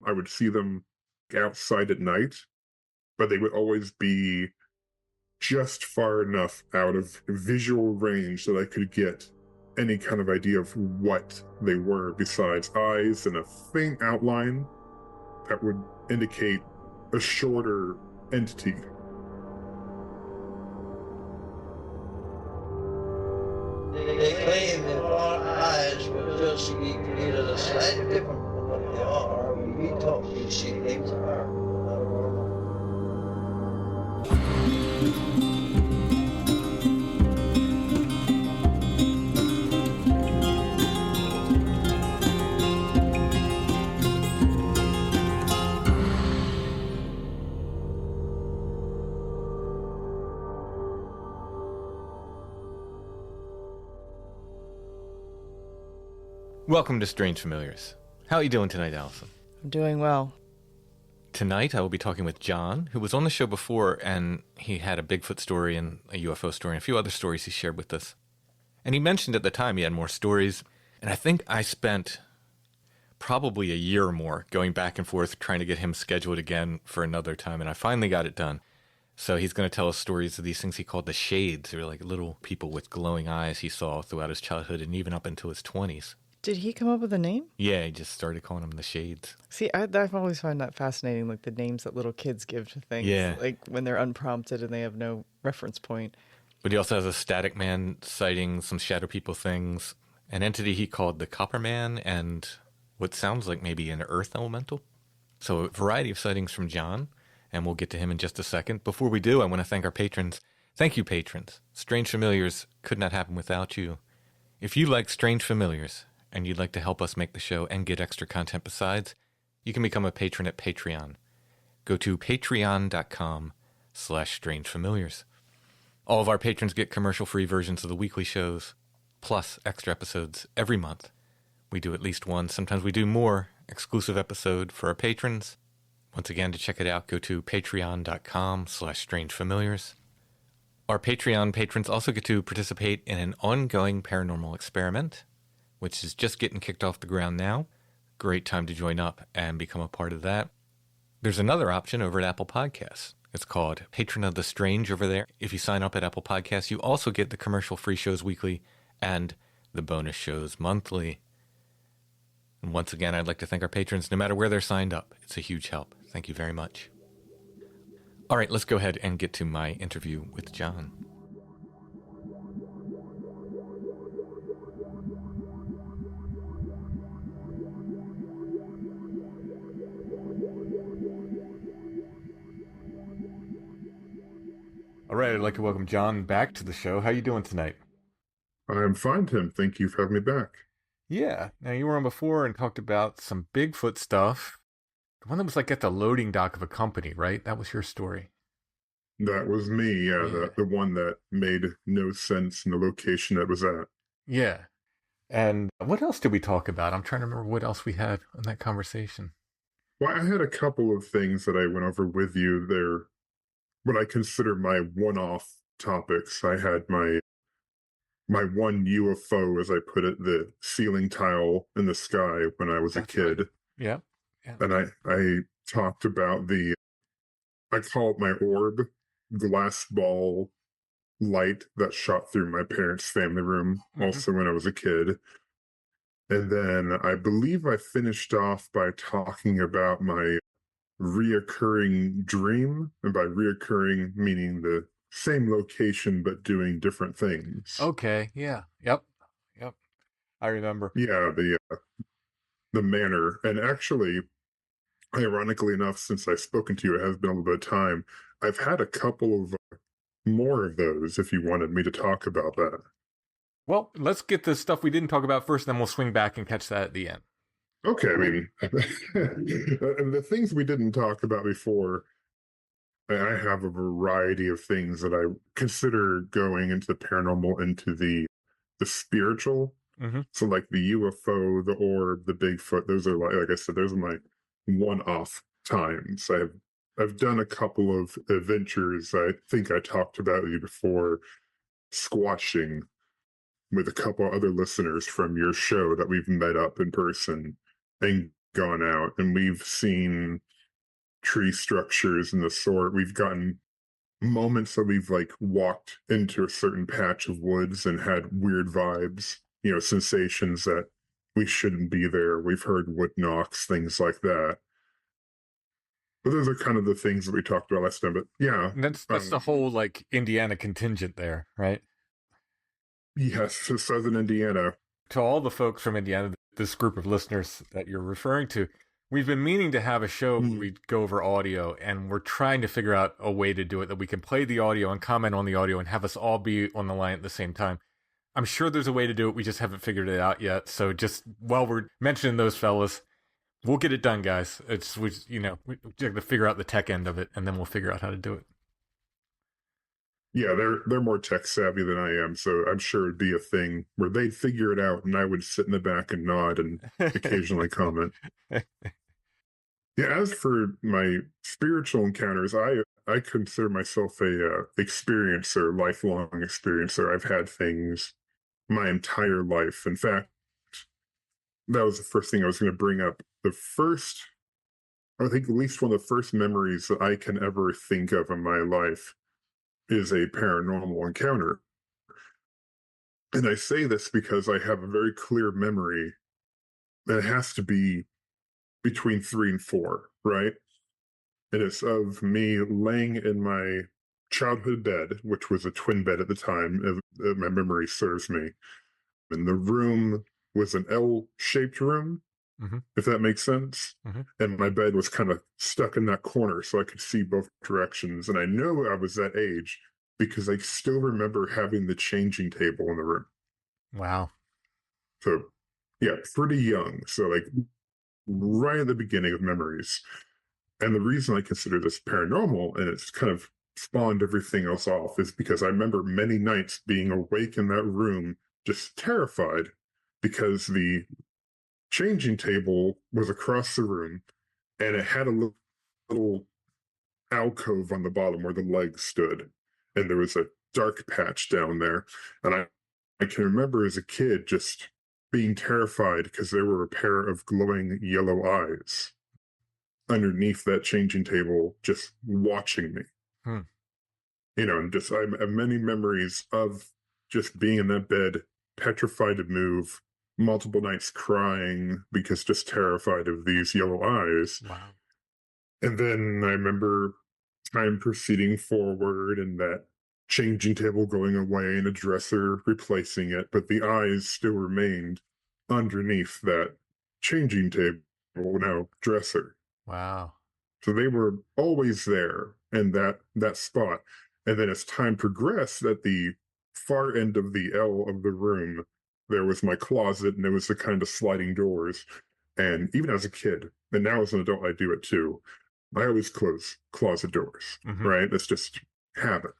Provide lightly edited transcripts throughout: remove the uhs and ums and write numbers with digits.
I would see them outside at night, but they would always be just far enough out of visual range that I could get any kind of idea of what they were besides eyes and a faint outline that would indicate a shorter entity. They claim that our eyes will just get a slightly different from what they are. When we talk, we see things are normal. Welcome to Strange Familiars. How are you doing tonight, Allison? I'm doing well. Tonight I will be talking with John, who was on the show before, and he had a Bigfoot story and a UFO story and a few other stories he shared with us. And he mentioned at the time he had more stories, and I think I spent probably a year or more going back and forth trying to get him scheduled again for another time, and I finally got it done. So he's going to tell us stories of these things he called the shades. They're like little people with glowing eyes he saw throughout his childhood and even up into his 20s. Did he come up with a name? Yeah, he just started calling them the shades. See, I've always found that fascinating, like the names that little kids give to things. Yeah. Like when they're unprompted and they have no reference point. But he also has a static man sighting, some shadow people things, an entity he called the Copperman, and what sounds like maybe an earth elemental. So a variety of sightings from John, and we'll get to him in just a second. Before we do, I want to thank our patrons. Thank you, patrons. Strange Familiars could not happen without you. If you like Strange Familiars, and you'd like to help us make the show and get extra content besides, you can become a patron at Patreon. Go to patreon.com/strangefamiliars. All of our patrons get commercial-free versions of the weekly shows, plus extra episodes every month. We do at least one, sometimes we do more, exclusive episode for our patrons. Once again, to check it out, go to patreon.com/strangefamiliars. Our Patreon patrons also get to participate in an ongoing paranormal experiment, which is just getting kicked off the ground now. Great time to join up and become a part of that. There's another option over at Apple Podcasts. It's called Patron of the Strange over there. If you sign up at Apple Podcasts, you also get the commercial-free shows weekly and the bonus shows monthly. And once again, I'd like to thank our patrons no matter where they're signed up. It's a huge help. Thank you very much. All right, let's go ahead and get to my interview with John. All right, I'd like to welcome John back to the show. How you doing tonight? I'm fine, Tim. Thank you for having me back. Yeah. Now, you were on before and talked about some Bigfoot stuff. The one that was like at the loading dock of a company, right? That was your story. That was me, the one that made no sense in the location it was at. Yeah. And what else did we talk about? I'm trying to remember what else we had in that conversation. Well, I had a couple of things that I went over with you there. What I consider my one-off topics. I had my one UFO, as I put it, the ceiling tile in the sky when I was a kid. Right. Yeah. And I talked about I call it my orb, glass ball light that shot through my parents' family room, also when I was a kid. And then I believe I finished off by talking about my reoccurring dream, and by reoccurring meaning the same location but doing different things. Okay. Yeah. Yep. I remember. Yeah, the manner. And actually, ironically enough, since I've spoken to you, it has been a little bit of time. I've had a couple of more of those if you wanted me to talk about that. Well, let's get the stuff we didn't talk about first, then we'll swing back and catch that at the end. Okay, I mean, the things we didn't talk about before, I have a variety of things that I consider going into the paranormal, into the spiritual. So like the UFO, the orb, the Bigfoot, those are like I said, those are my one-off times. I've done a couple of adventures. I think I talked about you before, squashing with a couple other listeners from your show that we've met up in person and gone out and we've seen tree structures and the sort. We've gotten moments that we've like walked into a certain patch of woods and had weird vibes, sensations that we shouldn't be there. We've heard wood knocks, things like that. But those are kind of the things that we talked about last time. But yeah, And that's the whole like Indiana contingent there, right? yes, so Southern Indiana. To all the folks from Indiana, this group of listeners that you're referring to, we've been meaning to have a show where we go over audio, and we're trying to figure out a way to do it that we can play the audio and comment on the audio and have us all be on the line at the same time. I'm sure there's a way to do it. We just haven't figured it out yet. So just while we're mentioning those fellas, we'll get it done, guys. We have to figure out the tech end of it, and then we'll figure out how to do it. Yeah, they're more tech savvy than I am, so I'm sure it'd be a thing where they'd figure it out, and I would sit in the back and nod and occasionally comment. Yeah, as for my spiritual encounters, I consider myself a experiencer, lifelong experiencer. I've had things my entire life. In fact, that was the first thing I was going to bring up. I think at least one of the first memories that I can ever think of in my life is a paranormal encounter. And I say this because I have a very clear memory that it has to be between 3 and 4, right? And it's of me laying in my childhood bed, which was a twin bed at the time, if my memory serves me. And the room was an L-shaped room, if that makes sense. And my bed was kind of stuck in that corner so I could see both directions. And I know I was that age because I still remember having the changing table in the room. Wow. So, yeah, pretty young. So, like, right at the beginning of memories. And the reason I consider this paranormal, and it's kind of spawned everything else off, is because I remember many nights being awake in that room, just terrified, because the changing table was across the room, and it had a little alcove on the bottom where the legs stood, and there was a dark patch down there. And I can remember as a kid just being terrified because there were a pair of glowing yellow eyes underneath that changing table just watching me. And just I have many memories of just being in that bed, petrified to move, multiple nights crying because just terrified of these yellow eyes. Wow. And then I remember time proceeding forward and that changing table going away and a dresser replacing it, but the eyes still remained underneath that changing table, now dresser. Wow. So they were always there in that spot. And then as time progressed, at the far end of the L of the room, there was my closet, and it was the kind of sliding doors. And even as a kid, and now as an adult, I do it too. I always close closet doors, right? That's just habit.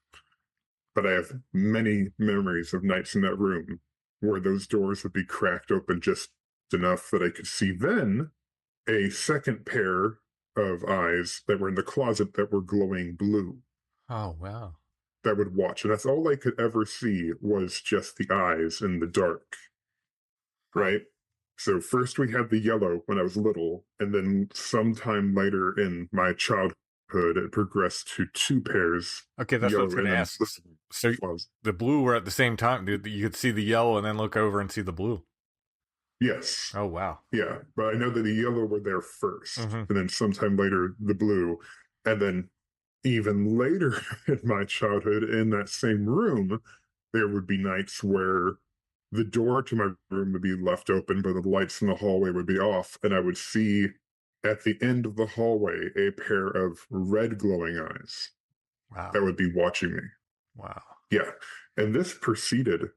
But I have many memories of nights in that room where those doors would be cracked open just enough that I could see then a second pair of eyes that were in the closet that were glowing blue. Oh, wow. That would watch. And that's all I could ever see was just the eyes in the dark. Right? So first we had the yellow when I was little, and then sometime later in my childhood, it progressed to 2 pairs. Okay, that's what I was going to ask. So the blue were at the same time. You could see the yellow and then look over and see the blue. Yes. Oh, wow. Yeah, but I know that the yellow were there first, and then sometime later the blue. And then even later in my childhood, in that same room, there would be nights where the door to my room would be left open, but the lights in the hallway would be off, and I would see at the end of the hallway a pair of red glowing eyes. Wow. That would be watching me. Wow. Yeah. And this proceeded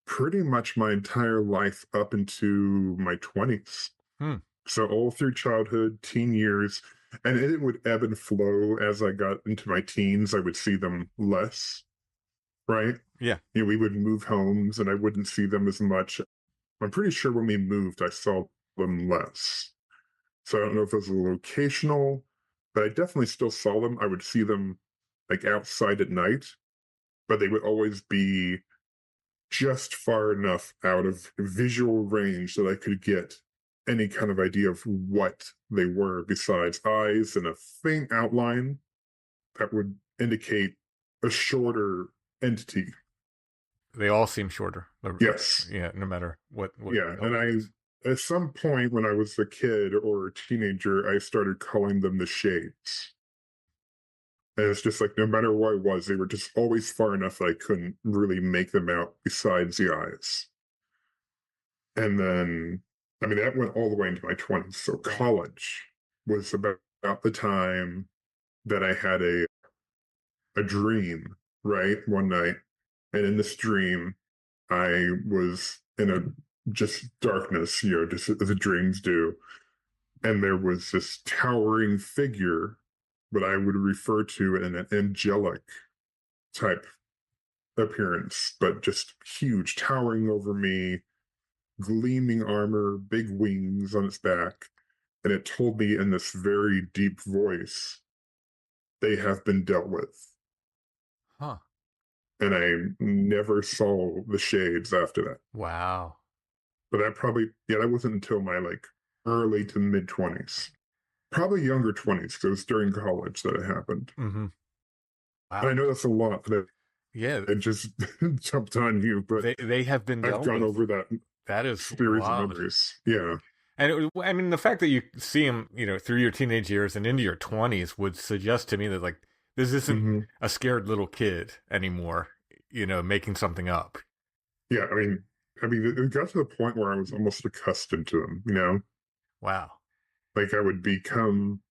pretty much my entire life up into my 20s. So all through childhood, teen years, and it would ebb and flow as I got into my teens. I would see them less, right? Yeah. We would move homes and I wouldn't see them as much. I'm pretty sure when we moved, I saw them less. So I don't know if it was locational, but I definitely still saw them. I would see them like outside at night, but they would always be just far enough out of visual range that I could get any kind of idea of what they were besides eyes and a faint outline that would indicate a shorter entity. They all seem shorter. Yes. Yeah, no matter what. Yeah, and at some point when I was a kid or a teenager, I started calling them the shades. And it's just like no matter what it was, they were just always far enough that I couldn't really make them out besides the eyes. And then, I mean, that went all the way into my 20s. So college was about the time that I had a dream, right? One night. And in this dream, I was in a just darkness, just as the dreams do. And there was this towering figure, what I would refer to in an angelic type appearance, but just huge, towering over me, gleaming armor, big wings on its back. And it told me in this very deep voice, they have been dealt with. Huh. And I never saw the shades after that. Wow. But that wasn't until my early to mid 20s. Probably younger 20s, because it was during college that it happened. Mm-hmm. Wow. And I know that's a lot that it just jumped on you, but they have been dealt I've gone with. over that. That is series wild. of memories. Yeah. And I mean, the fact that you see them, through your teenage years and into your 20s would suggest to me that this isn't a scared little kid anymore, making something up. Yeah, I mean, it got to the point where I was almost accustomed to them, Wow. I would become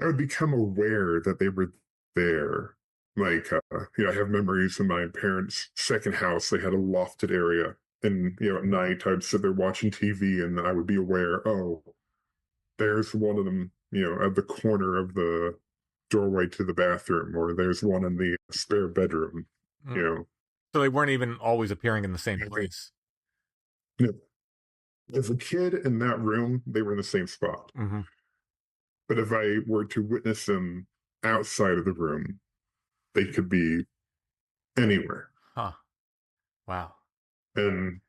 aware that they were there. I have memories in my parents' second house. They had a lofted area. And, at night I'd sit there watching TV and I would be aware, oh, there's one of them, at the corner of the doorway to the bathroom, or there's one in the spare bedroom, So they weren't even always appearing in the same place. As a kid in that room, they were in the same spot. Mm-hmm. But if I were to witness them outside of the room, they could be anywhere. Huh. Wow. And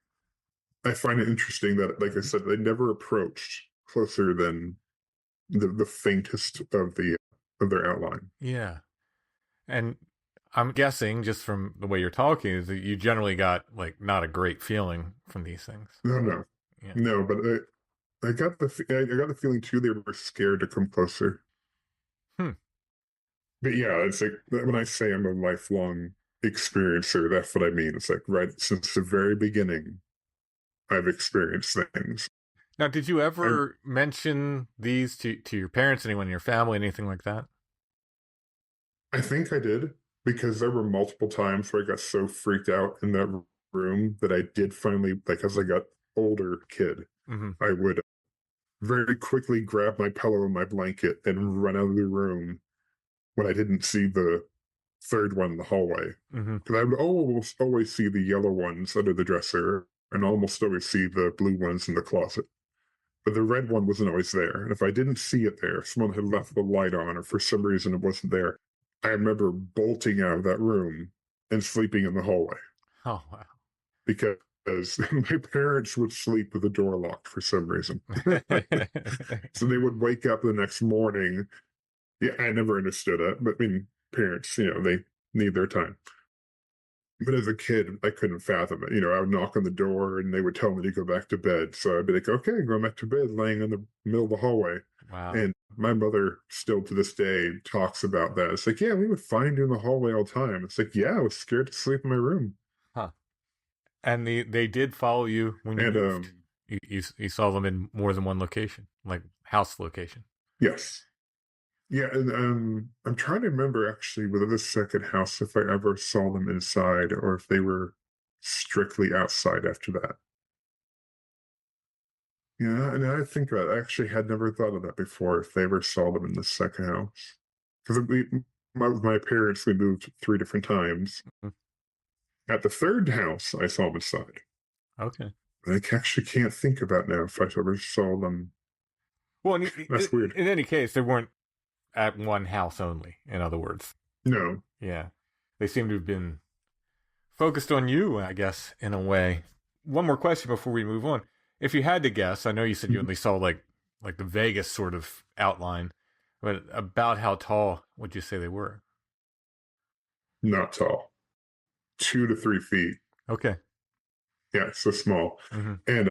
I find it interesting that, like I said, they never approached closer than the faintest of their outline. Yeah. And I'm guessing, just from the way you're talking, is that you generally got not a great feeling from these things. No. Yeah. No, but I got the feeling too they were scared to come closer. But yeah, it's when I say I'm a lifelong experiencer, that's what I mean. It's right since the very beginning, I've experienced things. Now, did you ever mention these to your parents, anyone in your family, anything like that? I think I did, because there were multiple times where I got so freaked out in that room that I did finally, as I got older kid, I would very quickly grab my pillow and my blanket and run out of the room when I didn't see the third one in the hallway. Because I would always see the yellow ones under the dresser and almost always see the blue ones in the closet. But the red one wasn't always there. And if I didn't see it there, if someone had left the light on or for some reason it wasn't there, I remember bolting out of that room and sleeping in the hallway. Oh, wow. Because my parents would sleep with the door locked for some reason. So they would wake up the next morning. Yeah, I never understood it. But parents, they need their time. But as a kid, I couldn't fathom it. I would knock on the door and they would tell me to go back to bed. So I'd be like, okay, going back to bed, laying in the middle of the hallway. Wow. And my mother still to this day talks about that. It's yeah, we would find you in the hallway all the time. It's yeah, I was scared to sleep in my room. Huh. And they did follow you when you moved. You saw them in more than one location, house location. Yes. Yeah, and I'm trying to remember actually whether the second house, if I ever saw them inside or if they were strictly outside after that. Yeah, and I think I actually had never thought of that before, if they ever saw them in the second house. Because my parents, we moved 3 different times. At the third house, I saw them inside. Okay. I actually can't think about now if I ever saw them. Well, that's weird. In any case, they weren't at one house only, in other words. No. Yeah. They seem to have been focused on you, I guess, in a way. One more question before we move on. If you had to guess, I know you said you only saw like the Vegas sort of outline, but about how tall would you say they were? Not tall, 2 to 3 feet. Okay. Yeah, so small. Mm-hmm. And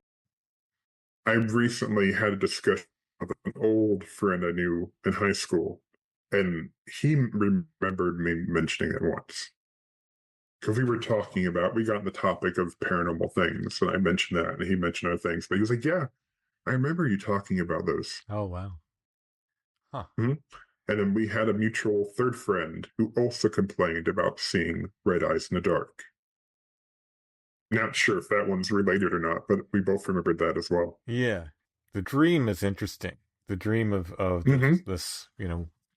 I recently had a discussion with an old friend I knew in high school, and he remembered me mentioning it once. Because we were talking about, we got on the topic of paranormal things, and I mentioned that, and he mentioned other things. But he was like, "Yeah, I remember you talking about those." Oh, wow. Huh. Mhm. And then we had a mutual third friend who also complained about seeing red eyes in the dark. Not sure if that one's related or not, but we both remembered that as well. Yeah. The dream is interesting. The dream of Mhm. this,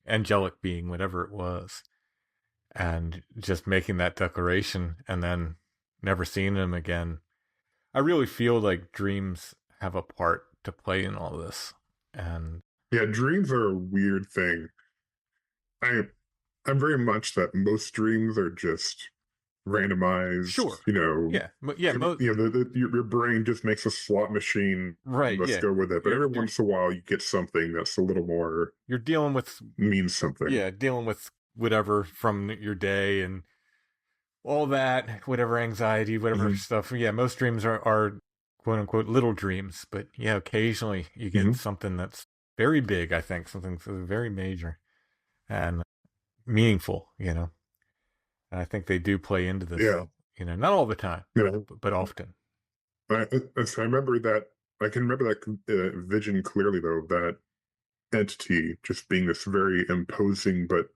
angelic being, whatever it was, and just making that declaration and then never seeing him again. I really feel like dreams have a part to play in all this. And Yeah, dreams are a weird thing. I I'm very much that most dreams are just randomized, sure. Yeah. your brain just makes a slot machine. Right. Let's Yeah. go with it. But every once in a while, you get something that's a little more You're dealing with means something. Yeah, dealing with whatever from your day and all that, whatever anxiety, whatever stuff. Yeah, most dreams are quote unquote little dreams, but yeah, occasionally you get something that's very big, I think, something very major and meaningful, And I think they do play into this, Yeah. Not all the time, Yeah. but often. I remember that. I can remember that vision clearly, though, that entity just being this very imposing but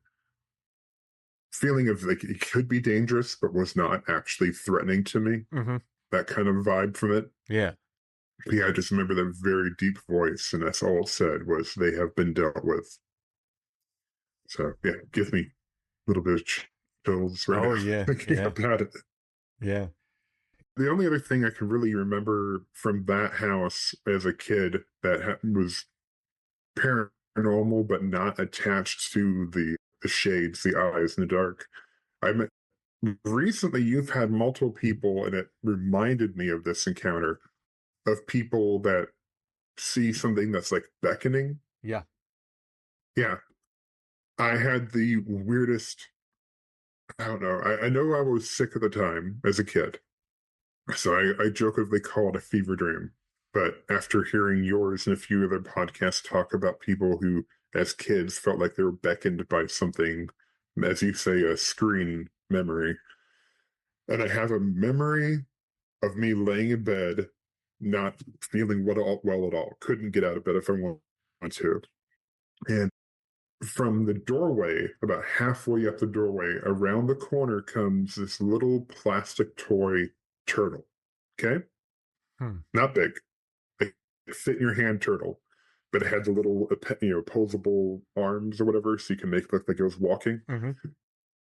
feeling of like it could be dangerous, but was not actually threatening to me. Mm-hmm. That kind of vibe from it. Yeah. But yeah, I just remember that very deep voice, and that's all it said was they have been dealt with. So yeah, give me a little bit of chills right Oh, now yeah. thinking Yeah. about it. Yeah. The only other thing I can really remember from that house as a kid that was paranormal but not attached to the shades, the eyes in the dark. I met recently. You've had multiple people, and it reminded me of this encounter of people that see something that's like beckoning. Yeah. Yeah, I had the weirdest. I don't know. I know I was sick at the time as a kid, so I jokingly call it a fever dream. But after hearing yours and a few other podcasts talk about people who, as kids, felt like they were beckoned by something, as you say, a screen memory, and I have a memory of me laying in bed, not feeling well at all, couldn't get out of bed if I wanted to. And from the doorway, about halfway up the doorway, around the corner comes this little plastic toy turtle. Okay? Not big. Like fit in your hand turtle. But it had the little, posable arms or whatever, so you can make it look like it was walking. Mm-hmm.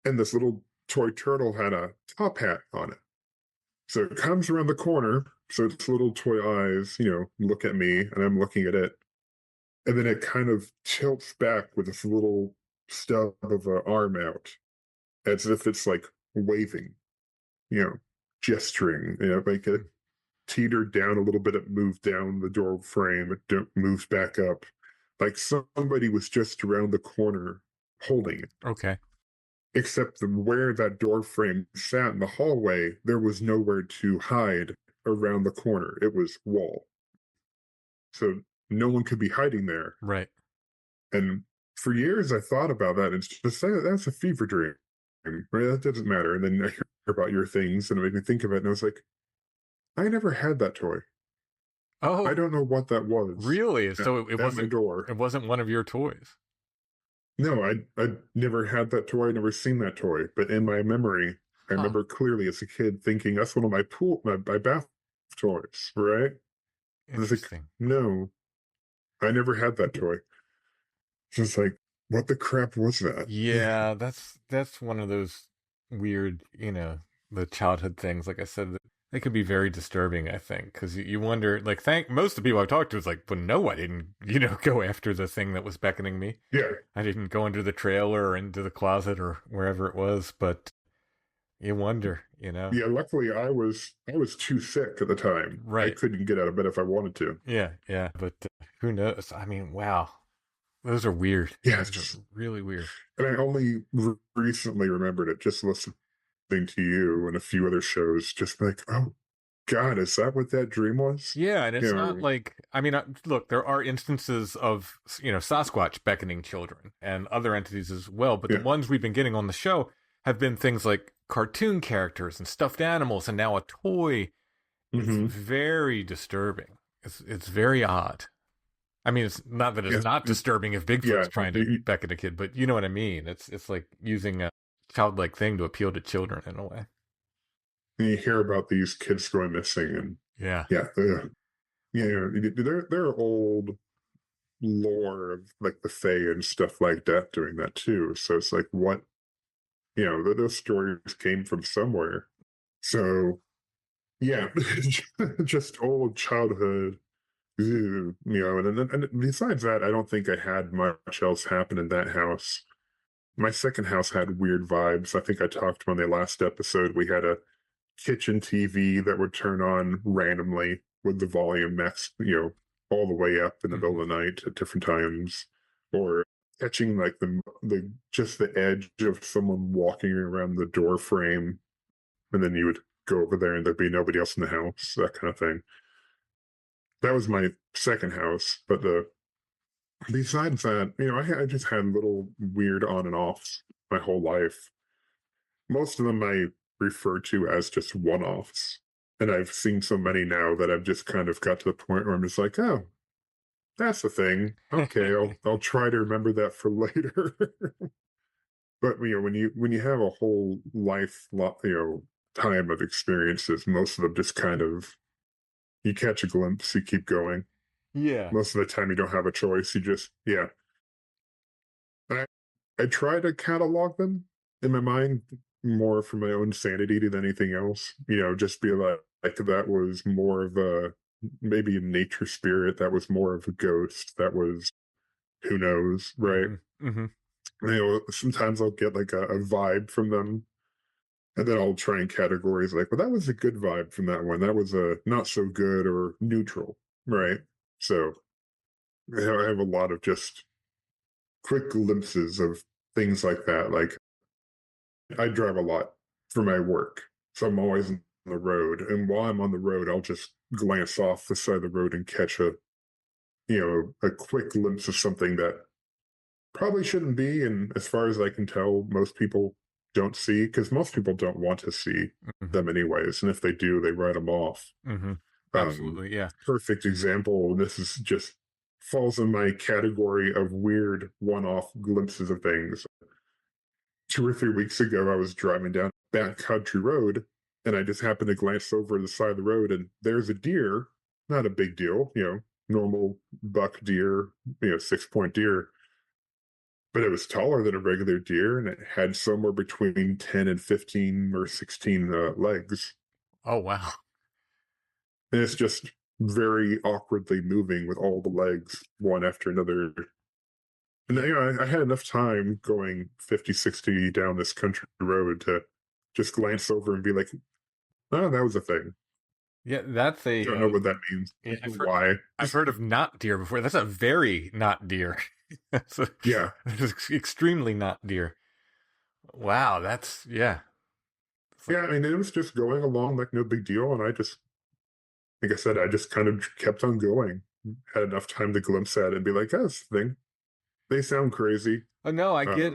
And this little toy turtle had a top hat on it. So it comes around the corner, so its little toy eyes, look at me, and I'm looking at it. And then it kind of tilts back with this little stub of an arm out, as if it's like waving, gesturing, like it teetered down a little bit, it moved down the door frame, it moves back up. Like somebody was just around the corner holding it. Okay. Except where that door frame sat in the hallway, there was nowhere to hide around the corner. It was wall. So no one could be hiding there. Right. And for years, I thought about that and just say that's a fever dream. Right? That doesn't matter. And then I hear about your things and it made me think of it. And I was like, I never had that toy. Oh, I don't know what that was. Really? So it wasn't door. It wasn't one of your toys. No, I never had that toy. I never seen that toy. But in my memory, I remember clearly as a kid thinking that's one of my bath toys, right? Interesting. Like, no, I never had that toy. So it's like, what the crap was that? Yeah, that's one of those weird, the childhood things. Like I said, they could be very disturbing, I think, because you wonder, like, most of the people I've talked to is like, well, no, I didn't, go after the thing that was beckoning me. Yeah. I didn't go into the trailer or into the closet or wherever it was, but, You wonder, you know? Yeah, luckily I was too sick at the time. I Right. couldn't get out of bed if I wanted to. Yeah, yeah. But who knows? I mean, wow. Those are weird. Yeah, Those are really weird. and I only recently remembered it just listening to you and a few other shows. Just like, oh God, is that what that dream was? Yeah, and it's You not know, like, I mean, look, there are instances of, Sasquatch beckoning children and other entities as well, but the yeah. ones we've been getting on the show have been things like cartoon characters and stuffed animals and now a toy. It's Mm-hmm. very disturbing. It's very odd. I mean, it's not that it's Yes, not disturbing if Bigfoot's yeah. trying to beckon a kid, but you know what I mean. It's like using a childlike thing to appeal to children in a way. And you hear about these kids going missing, and Yeah. yeah, there are old lore of like the Fae and stuff like that doing that too. So it's like, what, those stories came from somewhere. So yeah, just old childhood. And besides that, I don't think I had much else happen in that house. My second house had weird vibes. I think I talked on the last episode. We had a kitchen TV that would turn on randomly with the volume max, all the way up in the middle of the night at different times, or catching like the just the edge of someone walking around the door frame, and then you would go over there and there'd be nobody else in the house, that kind of thing. That was my second house, but besides that, I just had little weird on and offs my whole life. Most of them I refer to as just one offs. And I've seen so many now that I've just kind of got to the point where I'm just like, oh, that's the thing. Okay, I'll try to remember that for later. But when you have a whole life, time of experiences, most of them just kind of, you catch a glimpse, you keep going. Yeah. Most of the time, you don't have a choice. You just, yeah. I, I try to catalog them in my mind more for my own sanity than anything else. Just be like that was more of a, maybe a nature spirit. That was more of a ghost. That was, who knows, right? Mm-hmm. Mm-hmm. Sometimes I'll get like a vibe from them, and then I'll try and categorize like, well, that was a good vibe from that one. That was a not so good or neutral, right? So I have a lot of just quick glimpses of things like that. Like, I drive a lot for my work, so I'm always on the road. And while I'm on the road, I'll just glance off the side of the road and catch a quick glimpse of something that probably shouldn't be. And as far as I can tell, most people don't see, because most people don't want to see Mm-hmm. them anyways. And if they do, they write them off. Mm-hmm. Absolutely, yeah. Perfect example. This is just falls in my category of weird one-off glimpses of things. 2 or 3 weeks ago, I was driving down back country road, and I just happened to glance over the side of the road, and there's a deer. Not a big deal, normal buck deer, 6-point deer, but it was taller than a regular deer, and it had somewhere between 10 and 15 or 16 legs. Oh, wow. And it's just very awkwardly moving with all the legs, one after another. And I had enough time going 50, 60 down this country road to just glance over and be like, oh, that was a thing. Yeah, that's a. I don't know what that means. Yeah, Why? I've heard of not deer before. That's a very not deer. Yeah. That's extremely not deer. Wow, that's, yeah. Yeah, I mean, it was just going along like no big deal. And like I said, I just kind of kept on going. Had enough time to glimpse at it and be like, oh, that's the thing. They sound crazy. Oh, no, I get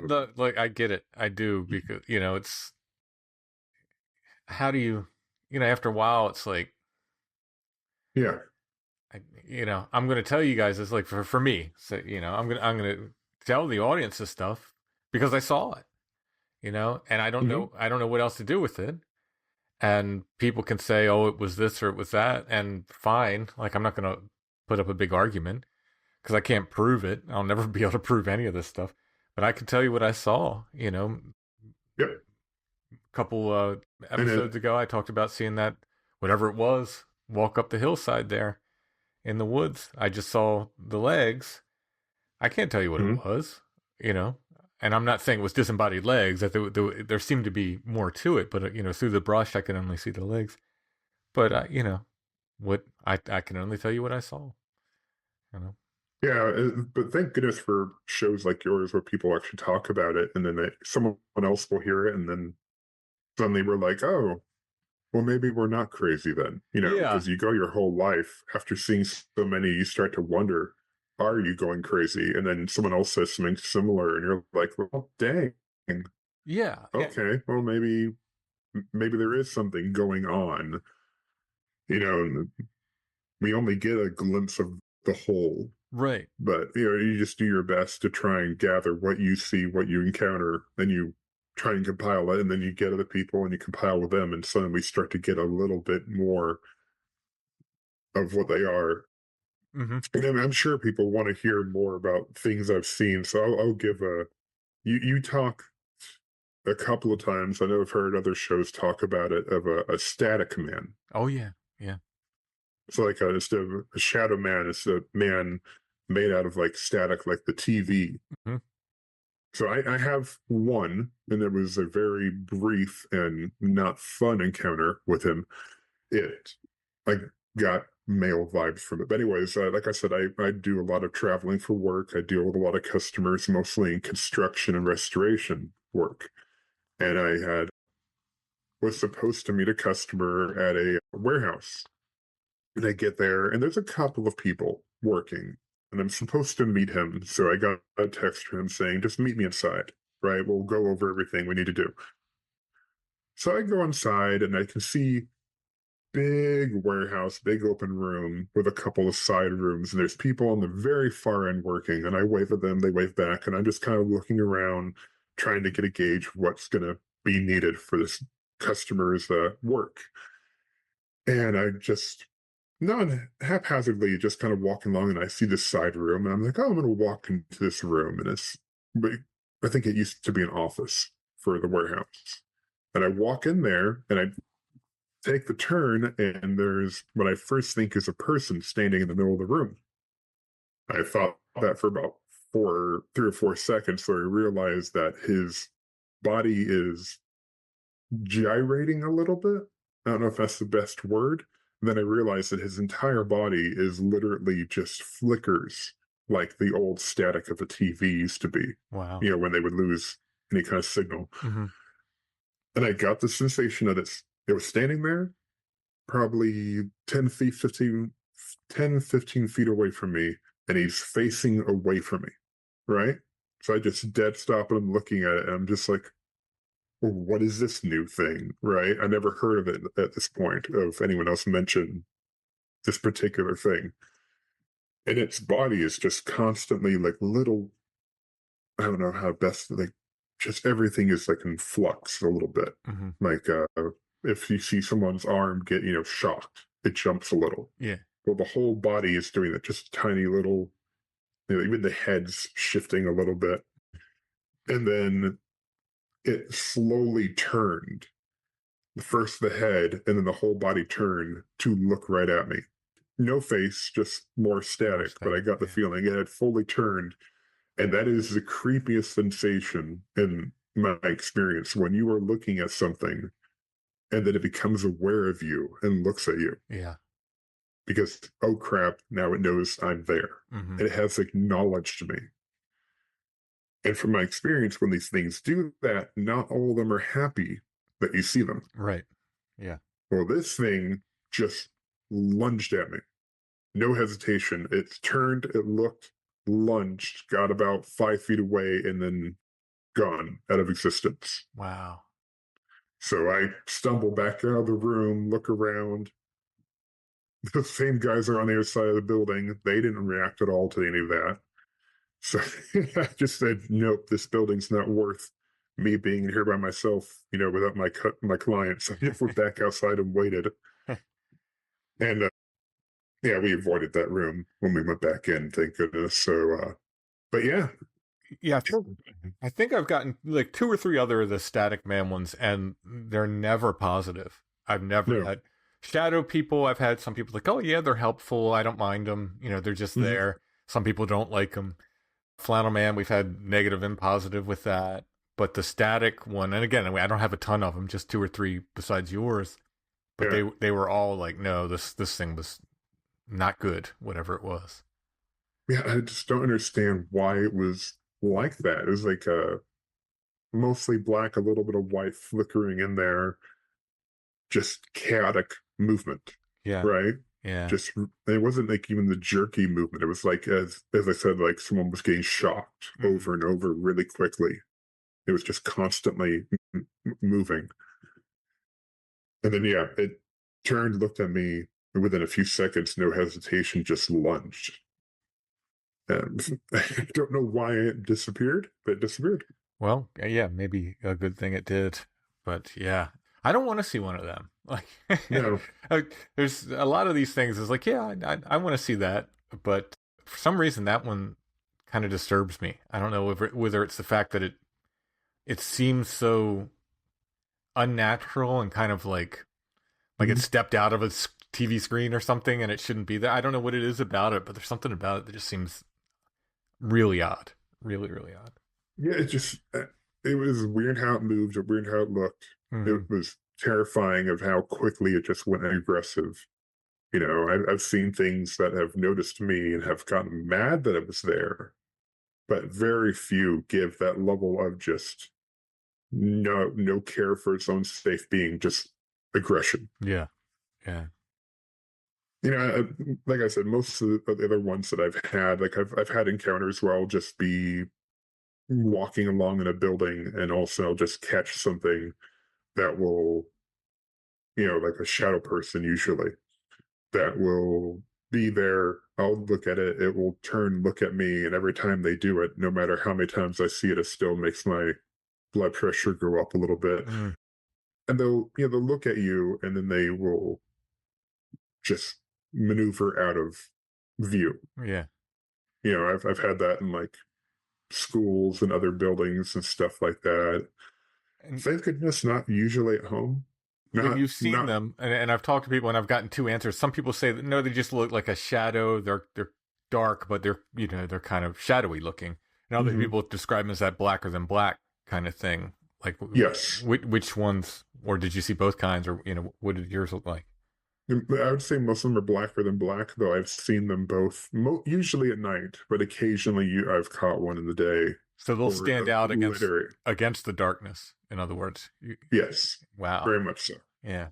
I get it. I do, because, it's, how do you, after a while, it's like, Yeah. I'm going to tell you guys, it's like for me, so, I'm going to tell the audience this stuff because I saw it, and I don't know what else to do with it. And people can say, oh, it was this or it was that. And fine. Like, I'm not going to put up a big argument because I can't prove it. I'll never be able to prove any of this stuff, but I can tell you what I saw, Yep. A couple episodes ago, I talked about seeing that, whatever it was, walk up the hillside there in the woods. I just saw the legs. I can't tell you what it was, And I'm not saying it was disembodied legs. That there seemed to be more to it, but through the brush, I could only see the legs. But what I can only tell you what I saw. Yeah, but thank goodness for shows like yours where people actually talk about it, and then someone else will hear it, and then suddenly we're like, oh, well, maybe we're not crazy then, Yeah. because you go your whole life after seeing so many, you start to wonder, are you going crazy? And then someone else says something similar, and you're like, well, dang. Yeah. Okay, well, maybe there is something going on, and we only get a glimpse of the whole. Right. But you just do your best to try and gather what you see, what you encounter, then you try and compile it, and then you get other people and you compile with them, and suddenly we start to get a little bit more of what they are. Mm-hmm. And then I'm sure people want to hear more about things I've seen, so I'll give you talk a couple of times. I know I've heard other shows talk about it, of a static man. Oh yeah, yeah. So like instead of a shadow man, it's a man made out of like static, like the TV. Mm-hmm. So I have one, and it was a very brief and not fun encounter with him. I got male vibes from it. But anyways, like I said, I do a lot of traveling for work. I deal with a lot of customers, mostly in construction and restoration work. And was supposed to meet a customer at a warehouse. And I get there, and there's a couple of people working, and I'm supposed to meet him. So I got a text from him saying, just meet me inside, right? We'll go over everything we need to do. So I go inside, and I can see big warehouse, big open room with a couple of side rooms, and there's people on the very far end working, and I wave at them, they wave back, and I'm just kind of looking around, trying to get a gauge of what's going to be needed for this customer's work. And I just haphazardly just kind of walking along, and I see this side room, and I'm like, oh, I'm going to walk into this room, and I think it used to be an office for the warehouse. And I walk in there, and I take the turn, and there's what I first think is a person standing in the middle of the room. I thought that for about 3 or 4 seconds, so I realized that his body is gyrating a little bit. I don't know if that's the best word. And then I realized that his entire body is literally just flickers like the old static of a TV used to be. Wow. When they would lose any kind of signal. Mm-hmm. And I got the sensation that it was standing there probably 10 feet, 15 feet away from me, and he's facing away from me, right? So I just dead stop and I'm looking at it, and I'm just like, well, what is this new thing, right? I never heard of it at this point, of anyone else mention this particular thing. And its body is just constantly like little, I don't know how best, like just everything is like in flux a little bit. Mm-hmm. Like if you see someone's arm get, shocked, it jumps a little. Yeah. Well, the whole body is doing that, just tiny little, even the head's shifting a little bit. And then it slowly turned. First the head, and then the whole body turned to look right at me. No face, just more static, but I got the feeling it had fully turned. And that is the creepiest sensation in my experience, when you are looking at something and then it becomes aware of you and looks at you. Yeah. Because, oh crap, now it knows I'm there. Mm-hmm. It has acknowledged me. And from my experience, when these things do that, not all of them are happy that you see them. Right. Yeah. Well, this thing just lunged at me. No hesitation. It turned, it looked, lunged, got about 5 feet away, and then gone out of existence. Wow. So I stumble back out of the room, look around. The same guys are on the other side of the building. They didn't react at all to any of that. So I just said, nope, this building's not worth me being here by myself, without my clients. So I just went back outside and waited. And yeah, we avoided that room when we went back in, thank goodness. So, but yeah. Yeah, I think I've gotten like 2 or 3 other of the static man ones, and they're never positive. I've never had shadow people. I've had some people like, oh yeah, they're helpful. I don't mind them. They're just there. Some people don't like them. Flannel Man, we've had negative and positive with that. But the static one, and again, I don't have a ton of them, just 2 or 3 besides yours. But Yeah. they were all like, no, this thing was not good, whatever it was. Yeah, I just don't understand why it was like that. It was like mostly black, a little bit of white flickering in there, just chaotic movement, Yeah, right? yeah. Just it wasn't like even the jerky movement. It was like as I said, like someone was getting shocked over and over really quickly. It was just constantly moving. And then yeah, it turned, looked at me, and within a few seconds, no hesitation, just lunged. And I don't know why it disappeared, but it disappeared. Well, yeah, maybe a good thing it did. But yeah, I don't want to see one of them. Like, No. there's a lot of these things. It's like, yeah, I want to see that, but for some reason that one kind of disturbs me. I don't know whether it's the fact that it seems so unnatural and kind of like it Mhm. stepped out of a TV screen or something, and it shouldn't be there. I don't know what it is about it, but there's something about it that just seems really odd, really, really odd. Yeah, it just it was weird how it moved, weird how it looked. Mm-hmm. It was terrifying of how quickly it just went aggressive. I've seen things that have noticed me and have gotten mad that it was there, but very few give that level of just no care for its own safe being, just aggression. Yeah, yeah. Like I said, most of the other ones that I've had, like I've had encounters where I'll just be walking along in a building and also just catch something that will, like a shadow person usually, that will be there. I'll look at it, it will turn, look at me, and every time they do it, no matter how many times I see it, it still makes my blood pressure go up a little bit. Mm, And they'll look at you and then they will just maneuver out of view. yeah. I've had that in like schools and other buildings and stuff like that. And Thank goodness, not usually at home. when Not you've seen not. them, and I've talked to people and I've gotten 2 answers. Some people say that no, they just look like a shadow. They're dark, but they're kind of shadowy looking. And other Mhm. people describe them as that blacker than black kind of thing. Like, Yes, which ones, or did you see both kinds, or what did yours look like? I would say most of them are blacker than black, though I've seen them both. Usually at night, but occasionally I've caught one in the day. So they'll Or stand out later. against the darkness. In other words, Yes, wow, very much so. yeah.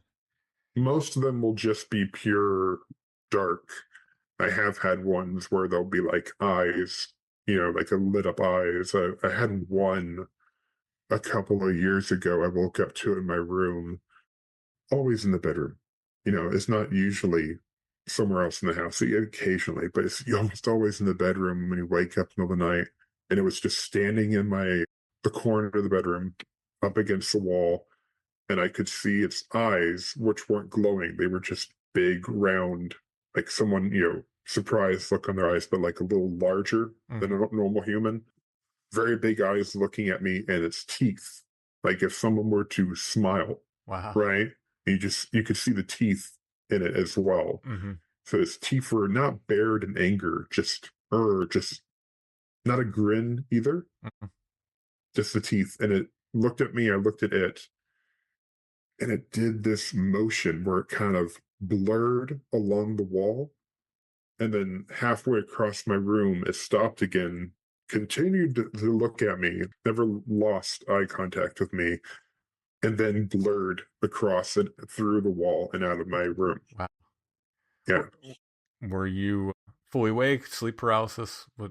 Most of them will just be pure dark. I have had ones where they'll be like eyes, like a lit up eyes. I had one a couple of years ago. I woke up to it in my room, always in the bedroom. It's not usually somewhere else in the house, occasionally, but it's almost always in the bedroom when you wake up in the middle of the night. And it was just standing in the corner of the bedroom up against the wall. And I could see its eyes, which weren't glowing. They were just big, round, like someone, surprised look on their eyes, but like a little larger than Mm-hmm. a normal human. Very big eyes looking at me, and its teeth. Like if someone were to smile, Wow. right? You could see the teeth in it as well. Mm-hmm. So its teeth were not bared in anger, just not a grin either, Mm-hmm. just the teeth. And it looked at me, I looked at it, and it did this motion where it kind of blurred along the wall. And then halfway across my room, it stopped again, continued to look at me, never lost eye contact with me, and then blurred across and through the wall and out of my room. Wow. Yeah. Were you fully awake, sleep paralysis? What,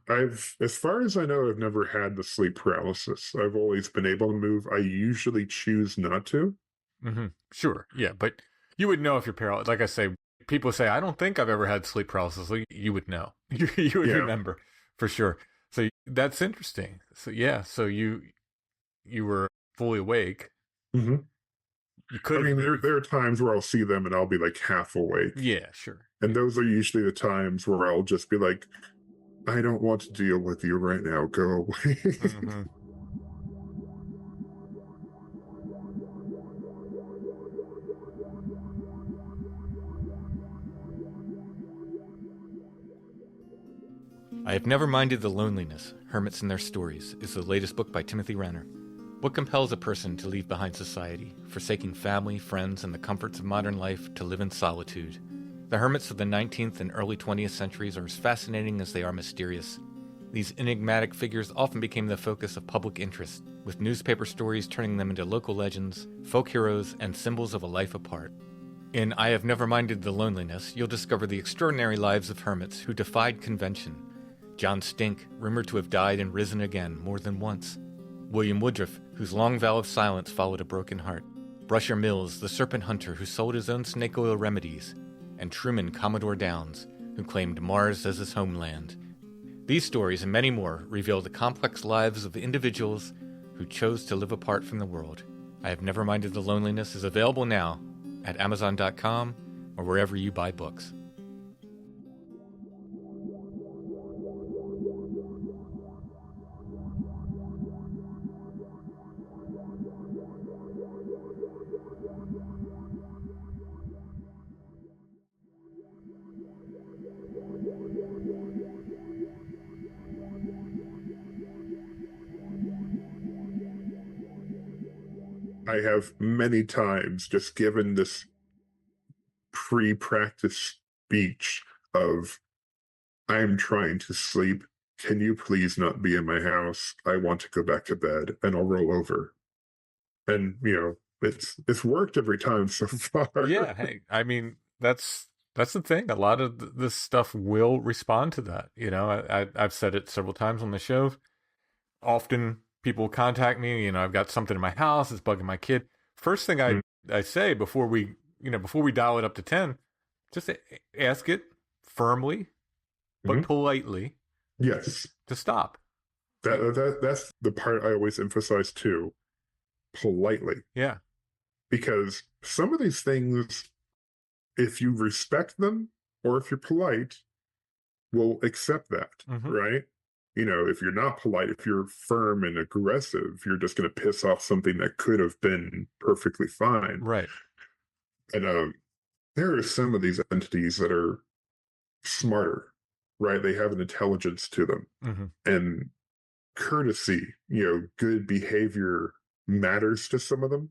As far as I know, I've never had the sleep paralysis. I've always been able to move. I usually choose not to. Mm-hmm. Sure. Yeah. But you would know if you're paralyzed. Like I say, people say, I don't think I've ever had sleep paralysis. So you would know. You would Yeah. remember for sure. So that's interesting. So yeah. So you were fully awake. Mm-hmm. You could I have. mean, there are times where I'll see them and I'll be like half awake. Yeah, sure. And those are usually the times where I'll just be like, I don't want to deal with you right now. Go away. Mm-hmm. I Have Never Minded the Loneliness, Hermits and Their Stories, is the latest book by Timothy Renner. What compels a person to leave behind society, forsaking family, friends, and the comforts of modern life to live in solitude? The hermits of the 19th and early 20th centuries are as fascinating as they are mysterious. These enigmatic figures often became the focus of public interest, with newspaper stories turning them into local legends, folk heroes, and symbols of a life apart. In I Have Never Minded the Loneliness, you'll discover the extraordinary lives of hermits who defied convention. John Stink, rumored to have died and risen again more than once. William Woodruff, whose long vow of silence followed a broken heart. Brusher Mills, the serpent hunter who sold his own snake oil remedies. And Truman Commodore Downs, who claimed Mars as his homeland. These stories and many more reveal the complex lives of individuals who chose to live apart from the world. I Have Never Minded the Loneliness is available now at Amazon.com or wherever you buy books. I have many times just given this pre-practice speech of, I'm trying to sleep. Can you please not be in my house? I want to go back to bed, and I'll roll over. And, it's worked every time so far. Yeah, hey, I mean, that's the thing. A lot of this stuff will respond to that. I've said it several times on the show. Often people contact me, I've got something in my house, it's bugging my kid. First thing I say before we dial it up to 10, just ask it firmly, but politely. Yes. To stop. That's the part I always emphasize too. Politely. Yeah. Because some of these things, if you respect them or if you're polite, will accept that, right? If you're not polite, if you're firm and aggressive, you're just going to piss off something that could have been perfectly fine. Right. And there are some of these entities that are smarter, right? They have an intelligence to them. And courtesy, good behavior matters to some of them.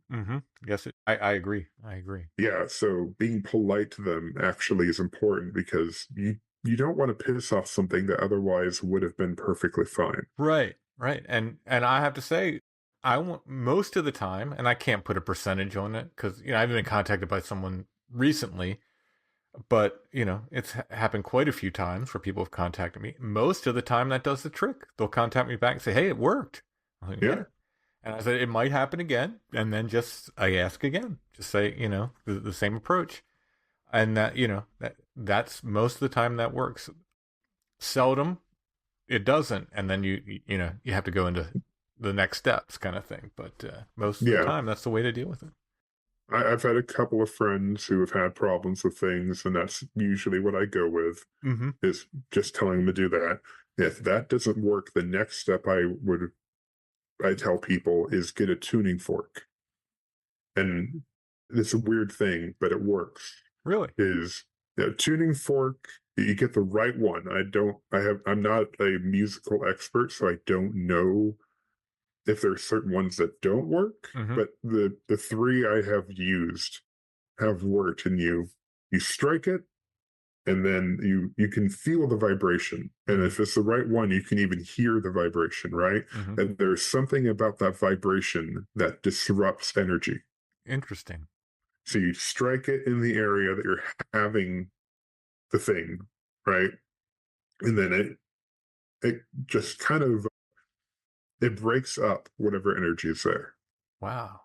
Yes, I agree. Yeah, so being polite to them actually is important because you don't want to piss off something that otherwise would have been perfectly fine. Right. And I have to say, I want most of the time, and I can't put a percentage on it because I've been contacted by someone recently, but it's happened quite a few times where people have contacted me. Most of the time, that does the trick. They'll contact me back and say, "Hey, it worked." I'm like, yeah. And I said, it might happen again. And then I ask again, just say, the same approach. And that's most of the time that works. Seldom it doesn't. And then you have to go into the next steps kind of thing. But most of the time, that's the way to deal with it. I've had a couple of friends who have had problems with things, and that's usually what I go with, is just telling them to do that. If that doesn't work, the next step I tell people is get a tuning fork. And it's a weird thing, but it works. Really? Is tuning fork, you get the right one. I'm not a musical expert, so I don't know if there are certain ones that don't work, but the three I have used have worked. And you strike it, and then you can feel the vibration. And if it's the right one, you can even hear the vibration, right? And there's something about that vibration that disrupts energy. Interesting. So you strike it in the area that you're having the thing, right? And then it just kind of, it breaks up whatever energy is there. Wow.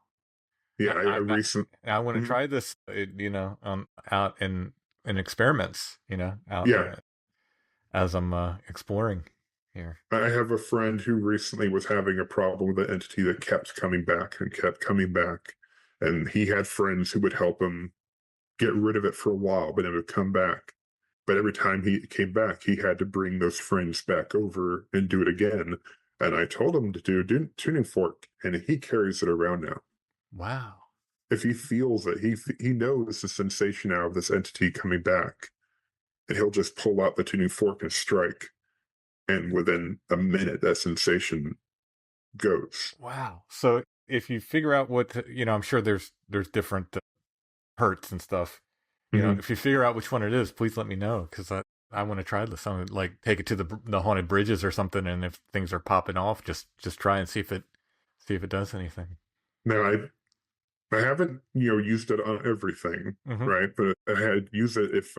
Yeah, I recently... I want to try this, out in experiments, as I'm exploring here. I have a friend who recently was having a problem with an entity that kept coming back and kept coming back. And he had friends who would help him get rid of it for a while, but it would come back. But every time he came back, he had to bring those friends back over and do it again. And I told him to do a tuning fork, and he carries it around now. Wow. If he feels it, he knows the sensation now of this entity coming back, and he'll just pull out the tuning fork and strike. and within a minute, that sensation goes. Wow. So if you figure out I'm sure there's different hertz and stuff. Mhm. If you figure out which one it is, please let me know, because I want to try this. I would like take it to the haunted bridges or something, and if things are popping off, just try and see if it does anything. Now, I haven't used it on everything, Mm-hmm. right? But I had used it if,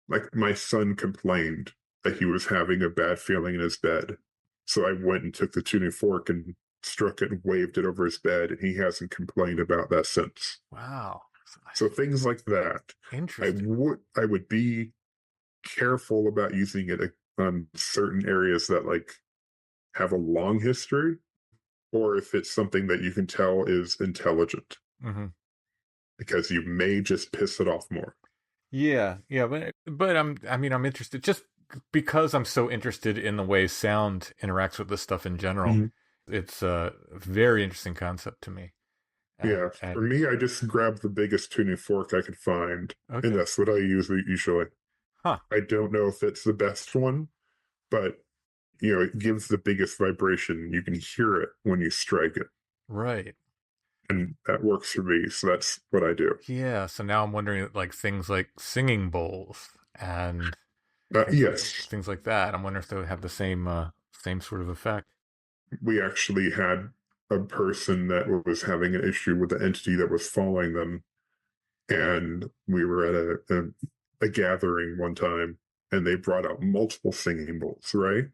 like, my son complained that he was having a bad feeling in his bed. So I went and took the tuning fork and struck it and waved it over his bed, and he hasn't complained about that since. Wow. So things like that. Interesting. I would be careful about using it on certain areas that, like, have a long history, or if it's something that you can tell is intelligent, Mm-hmm. because you may just piss it off more. Yeah, but I'm interested just because I'm so interested in the way sound interacts with this stuff in general. Mhm. It's a very interesting concept to me. Yeah, for me, I just grabbed the biggest tuning fork I could find, Okay. and that's what I use usually. Huh. I don't know if it's the best one, but it gives the biggest vibration. You can hear it when you strike it, Right. and that works for me. So that's what I do. Yeah. So now I'm wondering, like, things like singing bowls and Yes, things like that. I'm wondering if they would have the same sort of effect. we actually had a person that was having an issue with the entity that was following them, and we were at a gathering one time, and they brought out multiple singing bowls, right?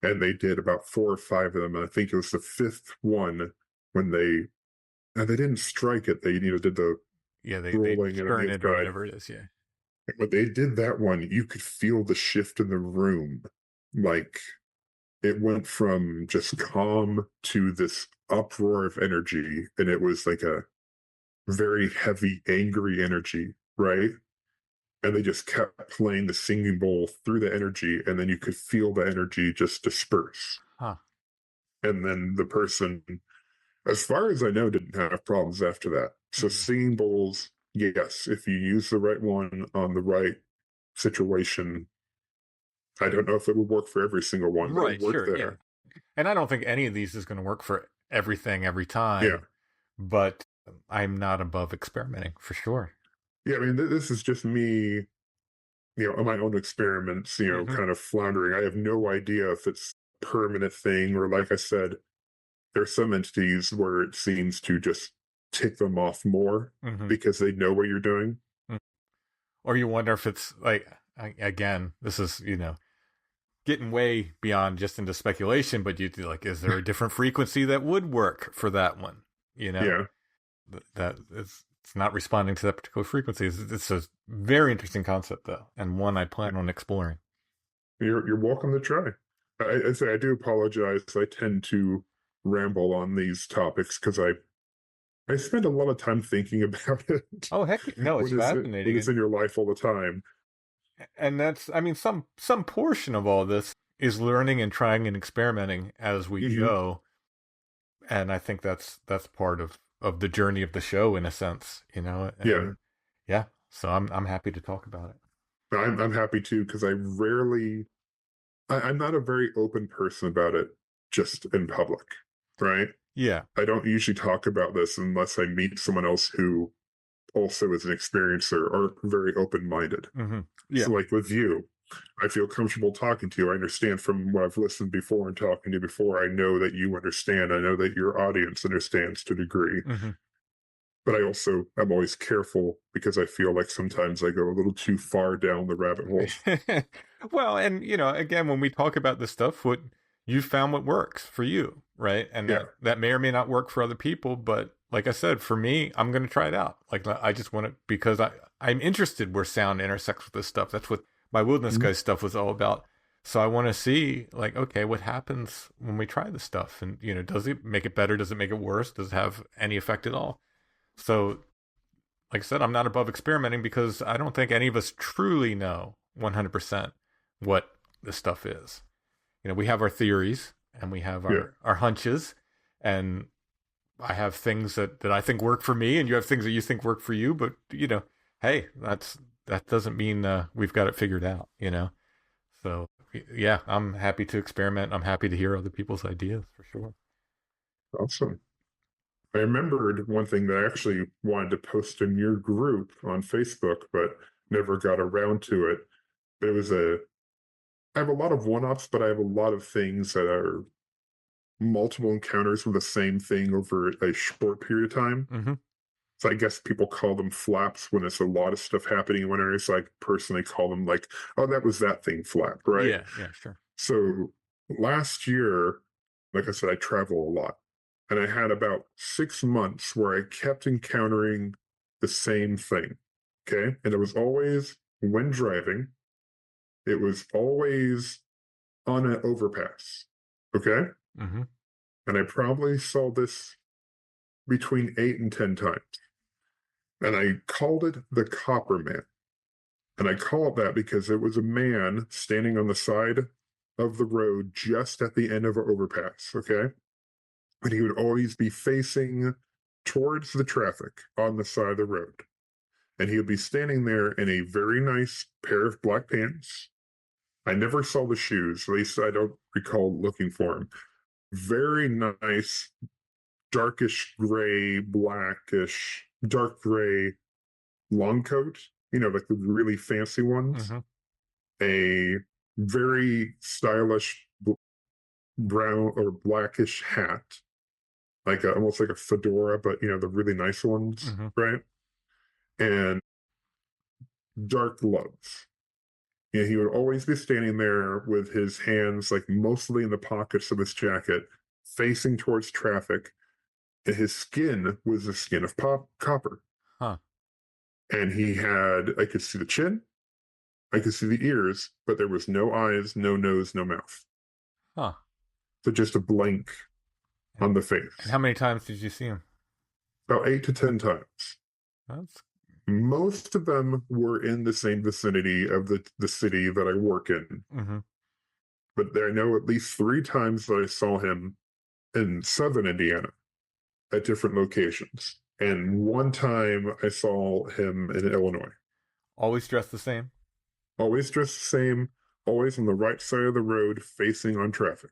And they did about 4 or 5 of them. And I think it was the 5th one when they didn't strike it. They did the They rolling and turn the it or guide. whatever it is. Yeah. When they did that one, you could feel the shift in the room. Like, it went from just calm to this uproar of energy, and it was like a very heavy, angry energy, right? And they just kept playing the singing bowl through the energy, and then you could feel the energy just disperse. Huh. And then the person, as far as I know, didn't have problems after that. So singing bowls, yes, if you use the right one on the right situation, I don't know if it would work for every single one, but Right. it worked Sure. Yeah. there. And I don't think any of these is going to work for everything every time. Yeah. But I'm not above experimenting for sure. Yeah, I mean, this is just me, on my own experiments, kind of floundering. I have no idea if it's a permanent thing, or, like I said, there's some entities where it seems to just tick them off more because they know what you're doing. Or you wonder if it's like, again, this is, getting way beyond just into speculation, but you like, is there a different frequency that would work for that one? Yeah. That it's not responding to that particular frequency. It's a very interesting concept, though, and one I plan on exploring. You're welcome to try. I say I do apologize. I tend to ramble on these topics because I spend a lot of time thinking about it. Oh, heck, no, it's fascinating. When it's in your life all the time. And that's, I mean, some portion of all this is learning and trying and experimenting as we go. And I think that's part of the journey of the show, in a sense, And, yeah. So I'm happy to talk about it. I'm happy too, because I'm not a very open person about it just in public, right? Yeah. I don't usually talk about this unless I meet someone else who also is an experiencer or very open-minded. Yeah. So, like with you, I feel comfortable talking to you. I understand from what I've listened before and talking to you before. I know that you understand. I know that your audience understands to a degree. But I'm always careful because I feel like sometimes I go a little too far down the rabbit hole. Well, and again, when we talk about this stuff, what you found what works for you, right? And that may or may not work for other people, but like I said, for me, I'm going to try it out. Like, I just want to, because I'm interested where sound intersects with this stuff. That's what my Wilderness Guys stuff was all about. So I want to see, like, okay, what happens when we try this stuff? And, does it make it better? Does it make it worse? Does it have any effect at all? So, like I said, I'm not above experimenting because I don't think any of us truly know 100% what this stuff is. We have our theories and we have our hunches, and I have things that I think work for me, and you have things that you think work for you. But hey, that doesn't mean we've got it figured out. So Yeah, I'm happy to experiment. I'm happy to hear other people's ideas for sure. Awesome. I remembered one thing that I actually wanted to post in your group on Facebook, but never got around to it. There was I have a lot of one-offs, but I have a lot of things that are multiple encounters with the same thing over a short period of time. Mm-hmm. So I guess people call them flaps when it's a lot of stuff happening in one area. So I personally call them like, oh, that was that thing flap, right? Yeah, sure. So last year, like I said, I travel a lot. And I had about 6 months where I kept encountering the same thing. Okay. And it was always when driving, it was always on an overpass. Okay. Mm-hmm. And I probably saw this between 8 and 10 times. And I called it the Copperman. And I call it that because it was a man standing on the side of the road just at the end of an overpass. Okay. And he would always be facing towards the traffic on the side of the road. And he would be standing there in a very nice pair of black pants. I never saw the shoes, at least I don't recall looking for them. Very nice, darkish gray, blackish, dark gray long coat, like the really fancy ones. Mm-hmm. A very stylish brown or blackish hat, like almost like a fedora, but the really nice ones, Mm-hmm. right? And dark gloves. He would always be standing there with his hands like mostly in the pockets of his jacket, facing towards traffic, and his skin was the skin of copper. Huh. And I could see the chin, I could see the ears, but there was no eyes, no nose, no mouth. Huh. So just a blank on the face. And how many times did you see him? About 8 to 10 times. That's Most of them were in the same vicinity of the city that I work in. mm-hmm. But I know at least 3 times that I saw him in southern Indiana at different locations. And one time I saw him in Illinois. Always dressed the same? Always dressed the same, always on the right side of the road, facing on traffic.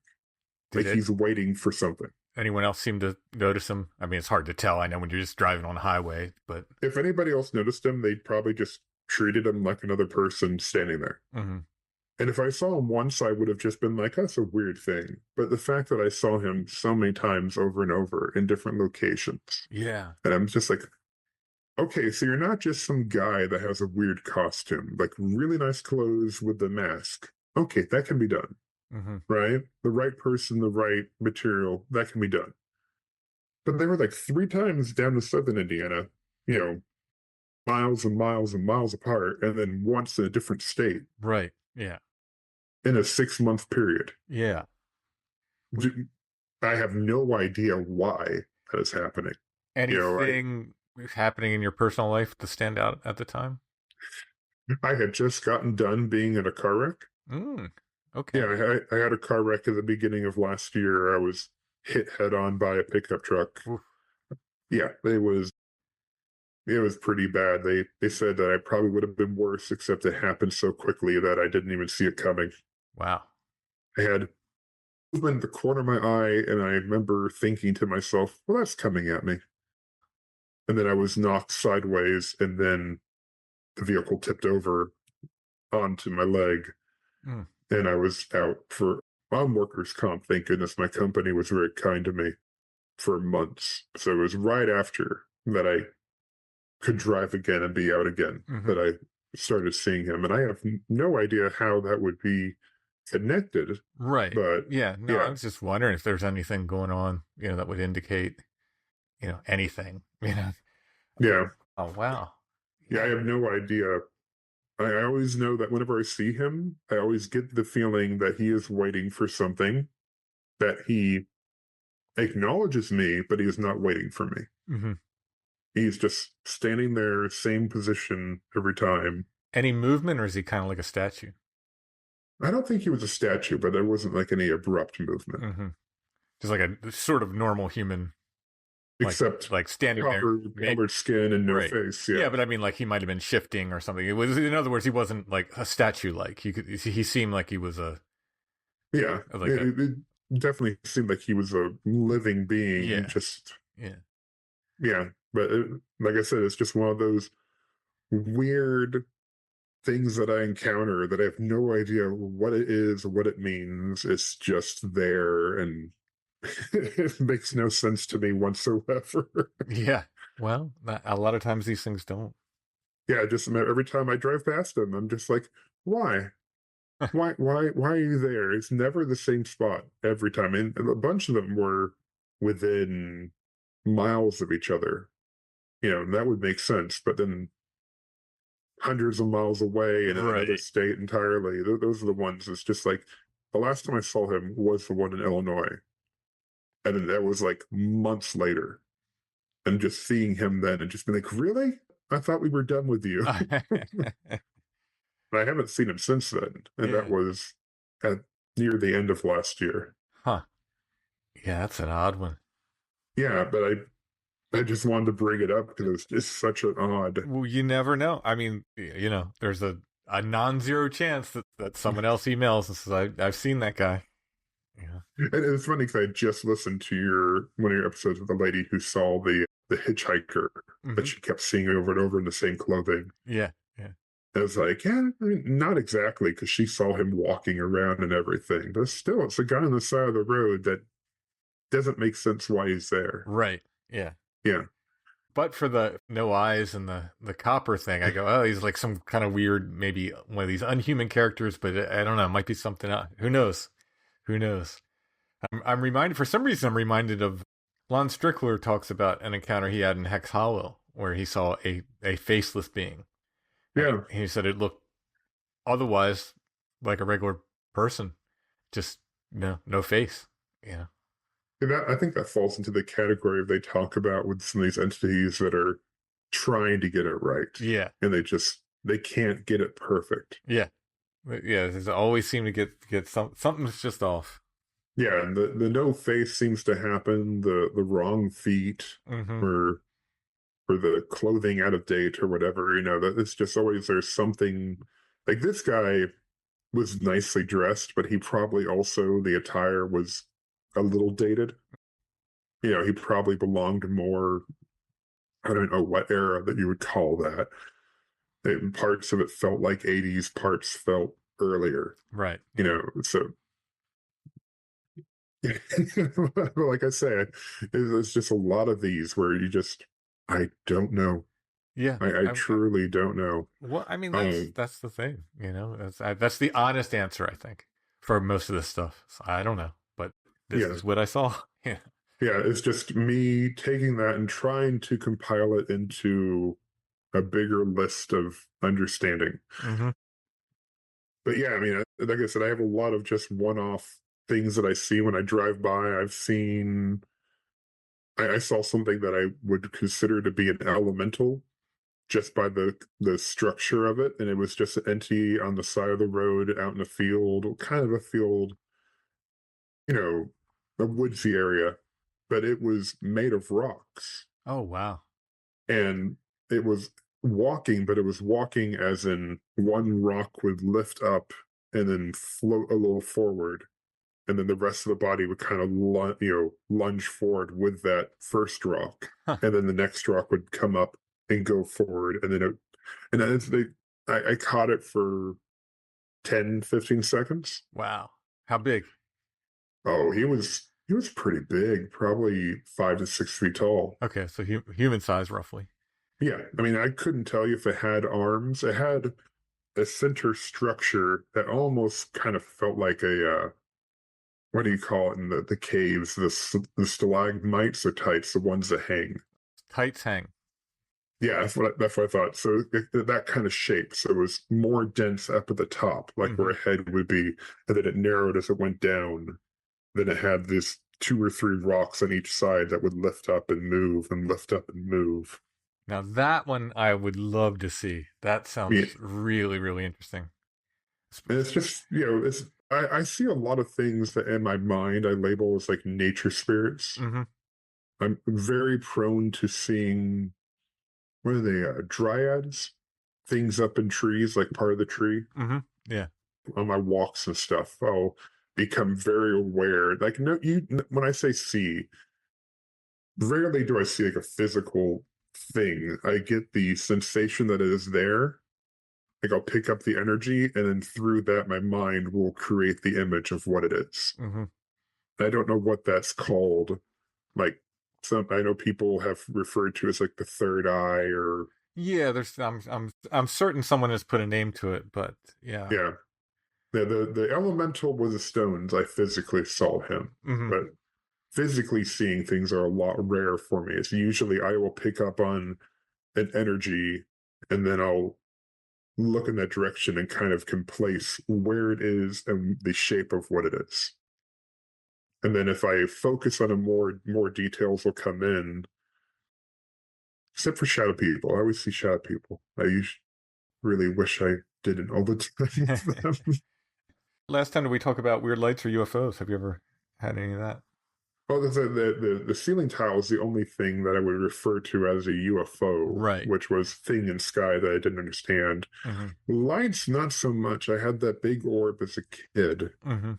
He's waiting for something. Anyone else seem to notice him? I mean, it's hard to tell. I know when you're just driving on the highway, but if anybody else noticed him, they'd probably just treated him like another person standing there. Mm-hmm. And if I saw him once, I would have just been like, that's a weird thing. But the fact that I saw him so many times over and over in different locations. Yeah. And I'm just like, okay, so you're not just some guy that has a weird costume, like really nice clothes with the mask. Okay, that can be done. Mm-hmm. Right? The right person, the right material, that can be done. But they were like 3 times down to southern Indiana, miles and miles and miles apart, and then once in a different state. Right. Yeah. In a 6-month period. Yeah. I have no idea why that is happening. Anything happening in your personal life to stand out at the time? I had just gotten done being in a car wreck. Okay. Yeah, I had a car wreck at the beginning of last year. I was hit head on by a pickup truck. Oof. Yeah, it was pretty bad. They said that I probably would have been worse, except it happened so quickly that I didn't even see it coming. Wow. I had movement in the corner of my eye, and I remember thinking to myself, well, that's coming at me. And then I was knocked sideways, and then the vehicle tipped over onto my leg. And I was out on workers' comp. Thank goodness my company was very kind to me for months. So it was right after that I could drive again and be out again that I started seeing him. And I have no idea how that would be connected. Right. But yeah, I was just wondering if there's anything going on, that would indicate, anything, Yeah. Oh, wow. Yeah, I have no idea. I always know that whenever I see him, I always get the feeling that he is waiting for something, that he acknowledges me, but he is not waiting for me. Mm-hmm. He's just standing there, same position every time. Any movement, or is he kind of like a statue? I don't think he was a statue, but there wasn't like any abrupt movement. Mm-hmm. Just like a sort of normal human. Except like standing colored skin and no face. Yeah, but I mean, like he might have been shifting or something. It was, in other words, he wasn't like a statue. Like he seemed like he was a Yeah, Like a, it definitely seemed like he was a living being. yeah, Just yeah, yeah, but like I said, it's just one of those weird things that I encounter that I have no idea what it is, what it means. It's just there, and it makes no sense to me whatsoever. yeah. Well, a lot of times these things don't. Yeah, just every time I drive past them, I'm just like, why? Why are you there? It's never the same spot every time. And a bunch of them were within miles of each other. That would make sense. But then hundreds of miles away in another Right. state entirely, those are the ones. It's just like the last time I saw him was the one in Illinois. And then that was like months later. And just seeing him then and just being like, really? I thought we were done with you. And I haven't seen him since then. And that Yeah. was at near the end of last year. Huh. Yeah, that's an odd one. Yeah, but I just wanted to bring it up because it's just such an odd. Well, you never know. I mean, there's a non-zero chance that someone else emails and says, I've seen that guy. Yeah. And it's funny because I just listened to one of your episodes with the lady who saw the hitchhiker that she kept seeing over and over in the same clothing. Yeah. Yeah. And I was like, yeah, I mean, not exactly, because she saw him walking around and everything, but still, it's a guy on the side of the road that doesn't make sense why he's there. Right. Yeah. Yeah. But for the no eyes and the copper thing, I go, oh, he's like some kind of weird, maybe one of these unhuman characters, but I don't know, it might be something else. Who knows? Who knows? I'm reminded, for some reason, I'm reminded of Lon Strickler talks about an encounter he had in Hex Hollow where he saw a faceless being. Yeah. And he said it looked otherwise like a regular person, just no face. Yeah. I think that falls into the category of they talk about with some of these entities that are trying to get it right. Yeah. And they can't get it perfect. Yeah. Yeah. There's always seem to get something's just off. Yeah, and the no face seems to happen, the wrong feet, or the clothing out of date or whatever, that it's just always there's something like this guy was nicely dressed, but he probably also the attire was a little dated. He probably belonged more, I don't know what era that you would call that. Parts of it felt like 80s, parts felt earlier. Right. So like I said, there's just a lot of these where I don't know. Yeah, I truly don't know. Well, I mean, that's the thing, that's the honest answer, I think, for most of this stuff. So I don't know, but this is what I saw. Yeah. Yeah, it's just me taking that and trying to compile it into a bigger list of understanding. But yeah, I mean, like I said, I have a lot of just one-off things that I see when I drive by. I saw something that I would consider to be an elemental just by the structure of it, and it was just an entity on the side of the road out in a field, kind of a field, a woodsy area, but it was made of rocks. Oh, wow. And it was walking, but it was walking as in one rock would lift up and then float a little forward, and then the rest of the body would kind of lunge forward with that first rock, and then the next rock would come up and go forward, and then I caught it for 10-15 seconds. Wow. How big? Oh, he was pretty big, probably 5 to 6 feet tall. Okay, so human size roughly. Yeah, I mean, I couldn't tell you if it had arms. It had a center structure that almost kind of felt like a what do you call it in the caves? The stalagmites or tights, the ones that hang. Tights hang. Yeah, that's what I thought. So that kind of shape. So it was more dense up at the top, like where a head would be, and then it narrowed as it went down. Then it had this 2 or 3 rocks on each side that would lift up and move and lift up and move. Now that one I would love to see. That sounds really, really interesting. And it's just, I see a lot of things that in my mind I label as like nature spirits. I'm very prone to seeing, what are they, dryads? Things up in trees, like part of the tree. Yeah. On my walks and stuff. become very aware. Like, no, when I say see, rarely do I see like a physical thing. I get the sensation that it is there. Like, I'll pick up the energy, and then through that, my mind will create the image of what it is. Mm-hmm. I don't know what that's called. Like, some I know people have referred to as like the third eye, or Yeah, there's I'm certain someone has put a name to it, but yeah. yeah. The elemental with the stones, I physically saw him, Mm-hmm. but physically seeing things are a lot rare for me. It's usually I will pick up on an energy, and then I'll look in that direction and kind of can place where it is and the shape of what it is. And then if I focus on a more details will come in. Except for shadow people. I always see shadow people. Really wish I didn't all the time. Last time did we talk about weird lights or UFOs? Have you ever had any of that? Well, the ceiling tile is the only thing that I would refer to as a UFO, Right. which was thing in sky that I didn't understand. Mm-hmm. Lights, not so much. I had that big orb as a kid. Mm-hmm.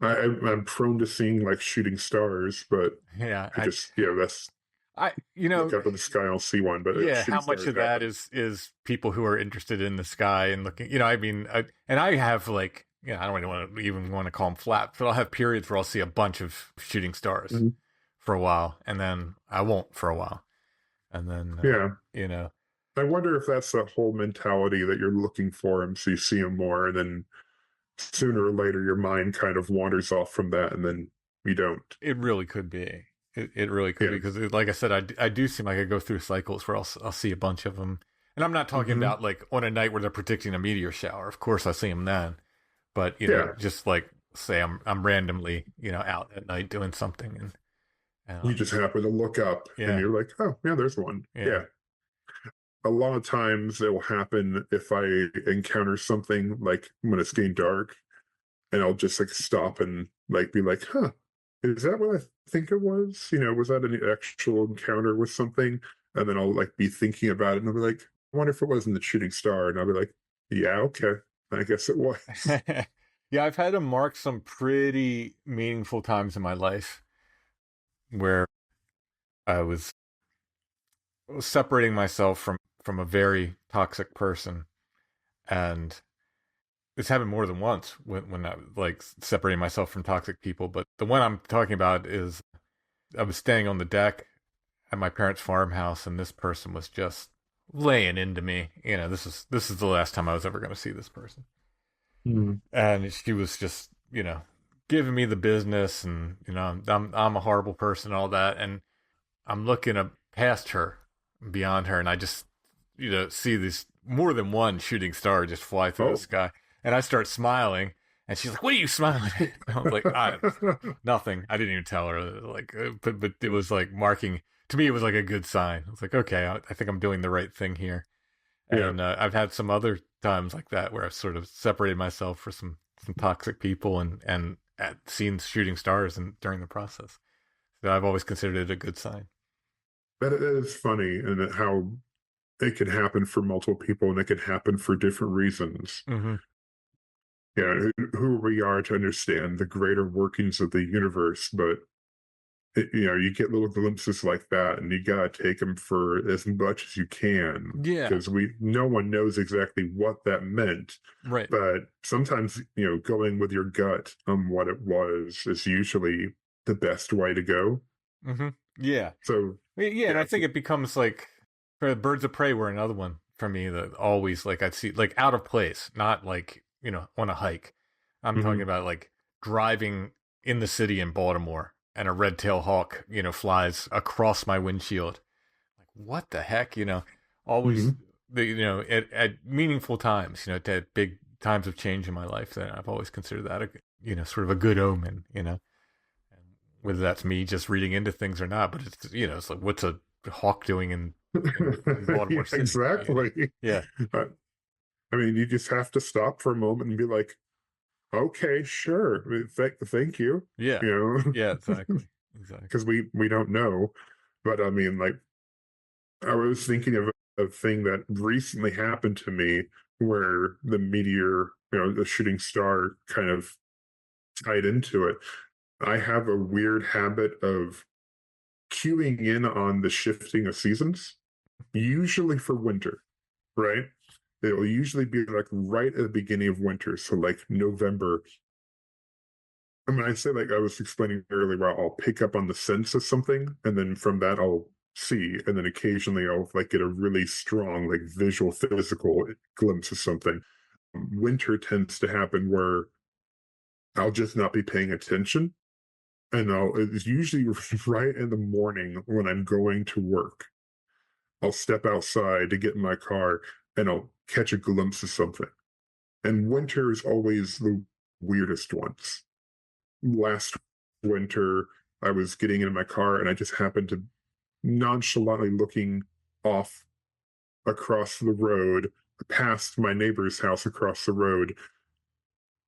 I'm prone to seeing like shooting stars, but Yeah, I just that's look up in the sky, I'll see one. But yeah, shooting how much stars of that happen. is people who are interested in the sky and looking, I mean, and I have like, I don't even want to call them flaps, but I'll have periods where I'll see a bunch of shooting stars Mhm. for a while, and then I won't for a while, and then Yeah. I wonder if that's the whole mentality that you're looking for them, so you see them more, and then sooner or later your mind kind of wanders off from that, and then you don't. it really could be. It really could be Yeah. because, like I said, I do seem like I go through cycles where I'll see a bunch of them, and I'm not talking Mhm. about like on a night where they're predicting a meteor shower. Of course, I see them then, but Yeah. just like say I'm randomly out at night doing something, You just happen to look up and yeah, you're like, oh, yeah, there's one. yeah, Yeah. A lot of times it will happen if I encounter something like when it's getting dark, and I'll just like stop and like be like, huh, is that what I think it was? Was that an actual encounter with something? And then I'll like be thinking about it, and I'll be like, I wonder if it wasn't the shooting star. And I'll be like, yeah, okay, I guess it was. yeah. I've had to mark some pretty meaningful times in my life where I was separating myself from a very toxic person, and it's happened more than once when I like separating myself from toxic people. But the one I'm talking about is I was staying on the deck at my parents' farmhouse, and this person was just laying into me. This is the last time I was ever going to see this person, Mm. and she was just giving me the business, and I'm a horrible person, and all that, and I'm looking up past her, beyond her, and I just see this more than one shooting star just fly through the Oh. sky, and I start smiling, and she's like, "What are you smiling at?" I was like, "Nothing." I didn't even tell her. Like, but it was like marking to me. It was like a good sign. I was like, "Okay, I think I'm doing the right thing here." Yeah. And I've had some other times like that where I've sort of separated myself for some toxic people, and seen shooting stars and during the process. So I've always considered it a good sign. That is funny, and how it can happen for multiple people, and it can happen for different reasons. Mm-hmm. Yeah, who we are to understand the greater workings of the universe, but you get little glimpses like that, and you gotta take them for as much as you can, Yeah. because no one knows exactly what that meant. Right. But sometimes, going with your gut on what it was is usually the best way to go. Mm-hmm. Yeah. So Yeah, and I yeah, think it becomes like Birds of Prey were another one for me that always like I'd see like out of place, not like, on a hike. I'm talking mhm, about like driving in the city in Baltimore and a red-tailed hawk, flies across my windshield. Like what the heck, always mhm. at meaningful times, at big times of change in my life, that I've always considered that sort of a good omen, whether that's me just reading into things or not, but it's like what's a hawk doing in Yeah, Baltimore City? exactly. Yeah, Uh, I mean, you just have to stop for a moment and be like, okay, sure, thank you, yeah, you know, yeah, exactly, exactly. because we don't know. But I mean, like, I was thinking of a thing that recently happened to me, where the meteor, the shooting star kind of tied into it. I have a weird habit of queuing in on the shifting of seasons, usually for winter, right? It will usually be like right at the beginning of winter. So like November. And when I say, like I was explaining earlier, I'll pick up on the sense of something, and then from that I'll see, and then occasionally I'll like get a really strong, like visual, physical glimpse of something. Winter tends to happen where I'll just not be paying attention. And it's usually right in the morning when I'm going to work. I'll step outside to get in my car and I'll catch a glimpse of something. And winter is always the weirdest ones. Last winter, I was getting in my car and I just happened to nonchalantly looking off across the road, past my neighbor's house across the road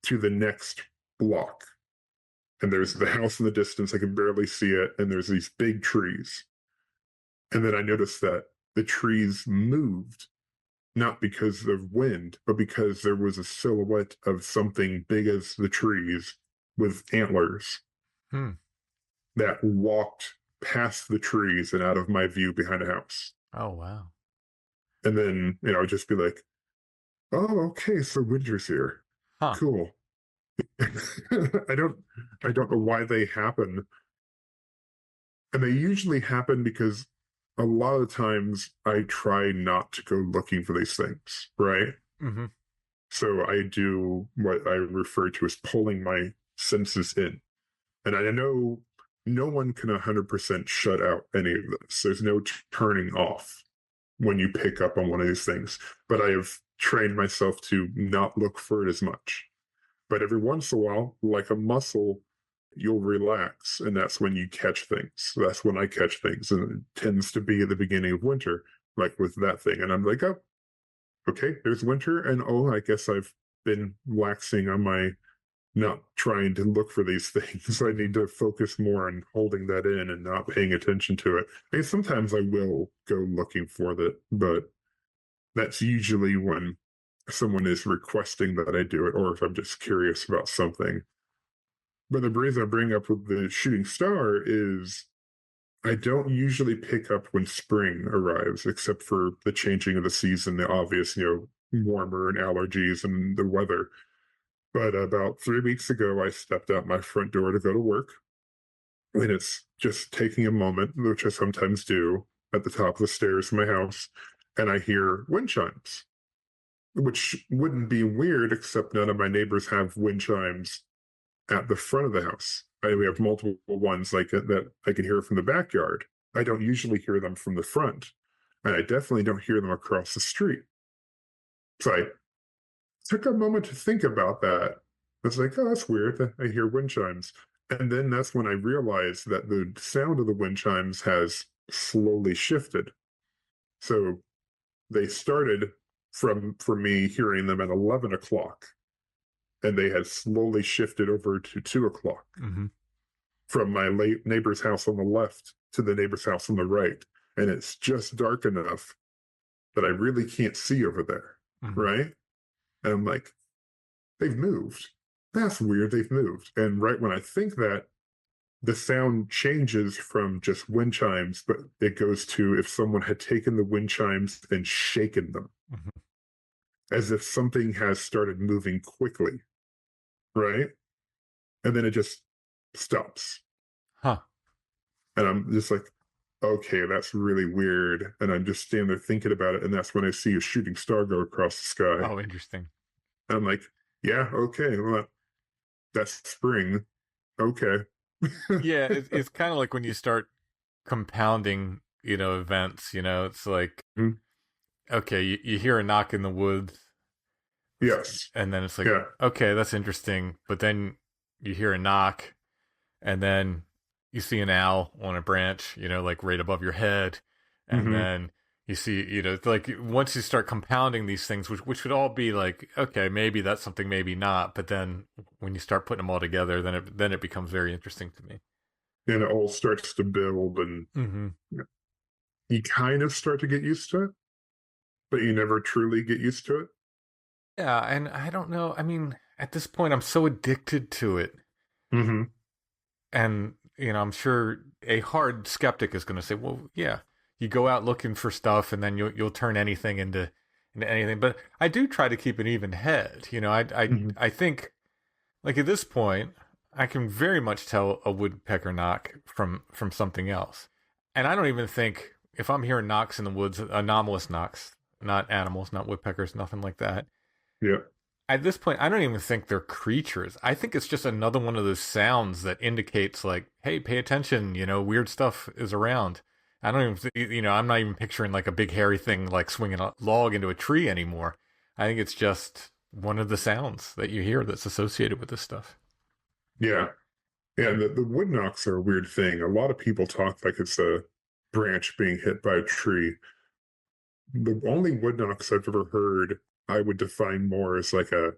to the next block. And there's the house in the distance. I can barely see it. And there's these big trees. And then I noticed that the trees moved, not because of wind, but because there was a silhouette of something big as the trees with antlers that walked past the trees and out of my view behind a house. Oh, wow. And then, I'd just be like, oh, okay, so winter's here. Huh. Cool. I don't know why they happen. And they usually happen because a lot of times I try not to go looking for these things, right? Mm-hmm. So I do what I refer to as pulling my senses in. And I know no one can 100% shut out any of this. There's no turning off when you pick up on one of these things. But I have trained myself to not look for it as much. But every once in a while, like a muscle, you'll relax. And that's when you catch things. That's when I catch things. And it tends to be at the beginning of winter, like with that thing. And I'm like, oh, okay, there's winter. And oh, I guess I've been waxing on my not trying to look for these things. I need to focus more on holding that in and not paying attention to it. I mean, sometimes I will go looking for that, but that's usually when someone is requesting that I do it, or if I'm just curious about something. But the reason I bring up with the shooting star is I don't usually pick up when spring arrives, except for the changing of the season, the obvious, warmer and allergies and the weather. But about 3 weeks ago, I stepped out my front door to go to work. And it's just taking a moment, which I sometimes do at the top of the stairs in my house. And I hear wind chimes, which wouldn't be weird, except none of my neighbors have wind chimes at the front of the house. We have multiple ones like that I can hear from the backyard. I don't usually hear them from the front. And I definitely don't hear them across the street. So I took a moment to think about that. It's like, oh, that's weird. I hear wind chimes. And then that's when I realized that the sound of the wind chimes has slowly shifted. So they started for me hearing them at 11 o'clock, and they had slowly shifted over to 2 o'clock from my late neighbor's house on the left to the neighbor's house on the right. And it's just dark enough that I really can't see over there. Right. And I'm like, they've moved. That's weird. They've moved. And right when I think that, the sound changes from just wind chimes, but it goes to if someone had taken the wind chimes and shaken them, as if something has started moving quickly. Right. And then it just stops. Huh. And I'm just like, okay, that's really weird. And I'm just standing there thinking about it. And that's when I see a shooting star go across the sky. Oh, interesting. And I'm like, yeah, okay. Well, that's spring. Okay. Yeah, it's kind of like when you start compounding, events, it's like, okay, you hear a knock in the woods. Yes. And then it's like, okay, that's interesting. But then you hear a knock, and then you see an owl on a branch, like right above your head. And then you see, it's like once you start compounding these things, which would all be like, okay, maybe that's something, maybe not. But then when you start putting them all together, then it becomes very interesting to me. And it all starts to build, and you kind of start to get used to it, but you never truly get used to it. Yeah, and I don't know. I mean, at this point, I'm so addicted to it Mm-hmm. And, I'm sure a hard skeptic is going to say, well, yeah, you go out looking for stuff and then you'll turn anything into anything. But I do try to keep an even head. Mm-hmm. I think, like, at this point, I can very much tell a woodpecker knock from something else. And I don't even think, if I'm hearing knocks in the woods, anomalous knocks, not animals, not woodpeckers, nothing like that. Yeah. At this point, I don't even think they're creatures. I think it's just another one of those sounds that indicates, like, hey, pay attention, weird stuff is around. I don't even, I'm not even picturing like a big hairy thing like swinging a log into a tree anymore. I think it's just one of the sounds that you hear that's associated with this stuff. Yeah. Yeah. The wood knocks are a weird thing. A lot of people talk like it's a branch being hit by a tree. The only wood knocks I've ever heard, I would define more as like a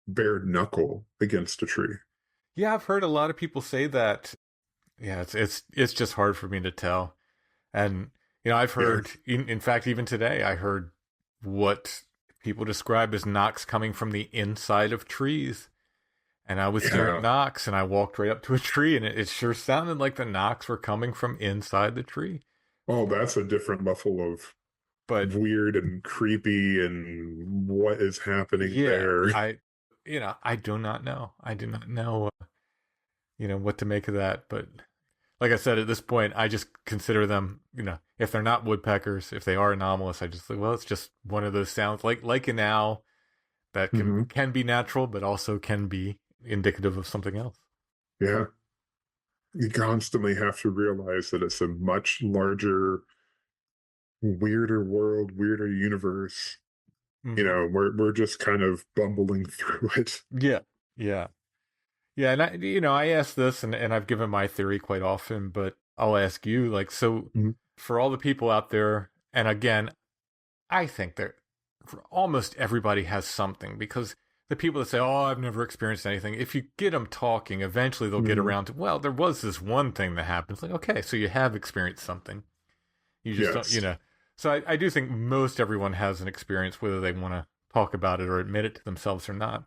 bare knuckle against a tree. Yeah, I've heard a lot of people say that. Yeah, it's just hard for me to tell. And I've Yeah. heard, in fact, even today, I heard what people describe as knocks coming from the inside of trees. And I was hearing Yeah. knocks, and I walked right up to a tree, and it sure sounded like the knocks were coming from inside the tree. Oh, that's a different level of But weird and creepy and what is happening yeah, there. I do not know. I do not know, what to make of that. But like I said, at this point, I just consider them, if they're not woodpeckers, if they are anomalous, I just think, well, it's just one of those sounds, like an owl that Mm-hmm. can be natural, but also can be indicative of something else. Yeah. You constantly have to realize that it's a much larger, weirder world, weirder universe. Mhm. We're just kind of bumbling through it. Yeah, yeah. Yeah, and I ask this, and I've given my theory quite often, but I'll ask you, like, so Mhm. for all the people out there, and again, I think that for almost everybody has something, because the people that say, "Oh, I've never experienced anything," if you get them talking, eventually they'll get Mhm. around to, well, there was this one thing that happened. It's like, okay, so you have experienced something. You just don't, Yes. So I do think most everyone has an experience, whether they want to talk about it or admit it to themselves or not.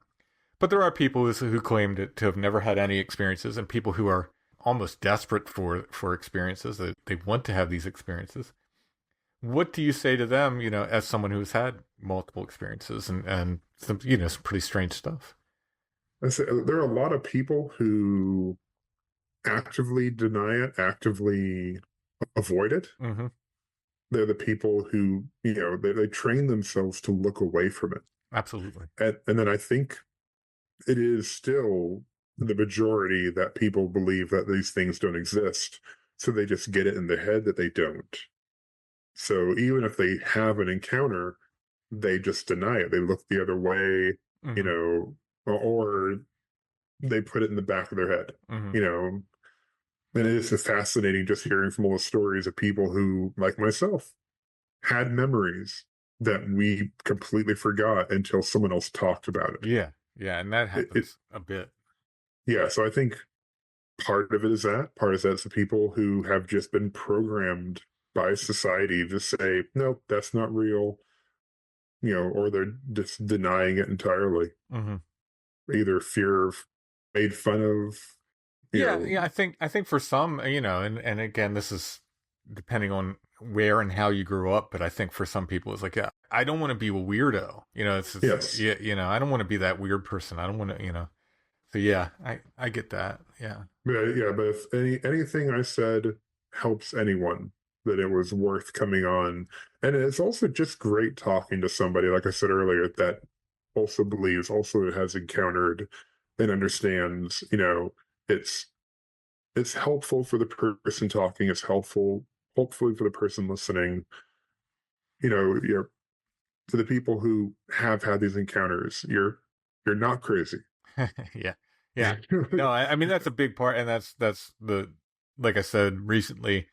But there are people who claim to have never had any experiences, and people who are almost desperate for experiences. They want to have these experiences. What do you say to them, as someone who's had multiple experiences and some, some pretty strange stuff? There are a lot of people who actively deny it, actively avoid it. Mm-hmm. They're the people who, they train themselves to look away from it. Absolutely. And then I think it is still the majority that people believe that these things don't exist. So they just get it in their head that they don't. So even if they have an encounter, they just deny it. They look the other way, you Mm-hmm. know, or they put it in the back of their head, Mm-hmm. you know. And it is just fascinating just hearing from all the stories of people who, like myself, had memories that we completely forgot until someone else talked about it. Yeah. Yeah. And that It, it happens a bit. yeah, so I think part of it is that. Part is that's the people who have just been programmed by society to say, nope, that's not real, or they're just denying it entirely. Mm-hmm. Either fear of made fun of, Yeah. Yeah. I think for some, and again, this is depending on where and how you grew up, but I think for some people it's like, yeah, I don't want to be a weirdo. yes. Yeah, I don't want to be that weird person. I don't want to. So yeah, I get that. Yeah. But if anything I said helps anyone, that it was worth coming on. And it's also just great talking to somebody, like I said earlier, that also believes, also has encountered and understands, it's it's helpful for the person talking, it's helpful hopefully for the person listening, you're to the people who have had these encounters, you're not crazy. Yeah. Yeah. No, I mean that's a big part, and that's the, like I said recently,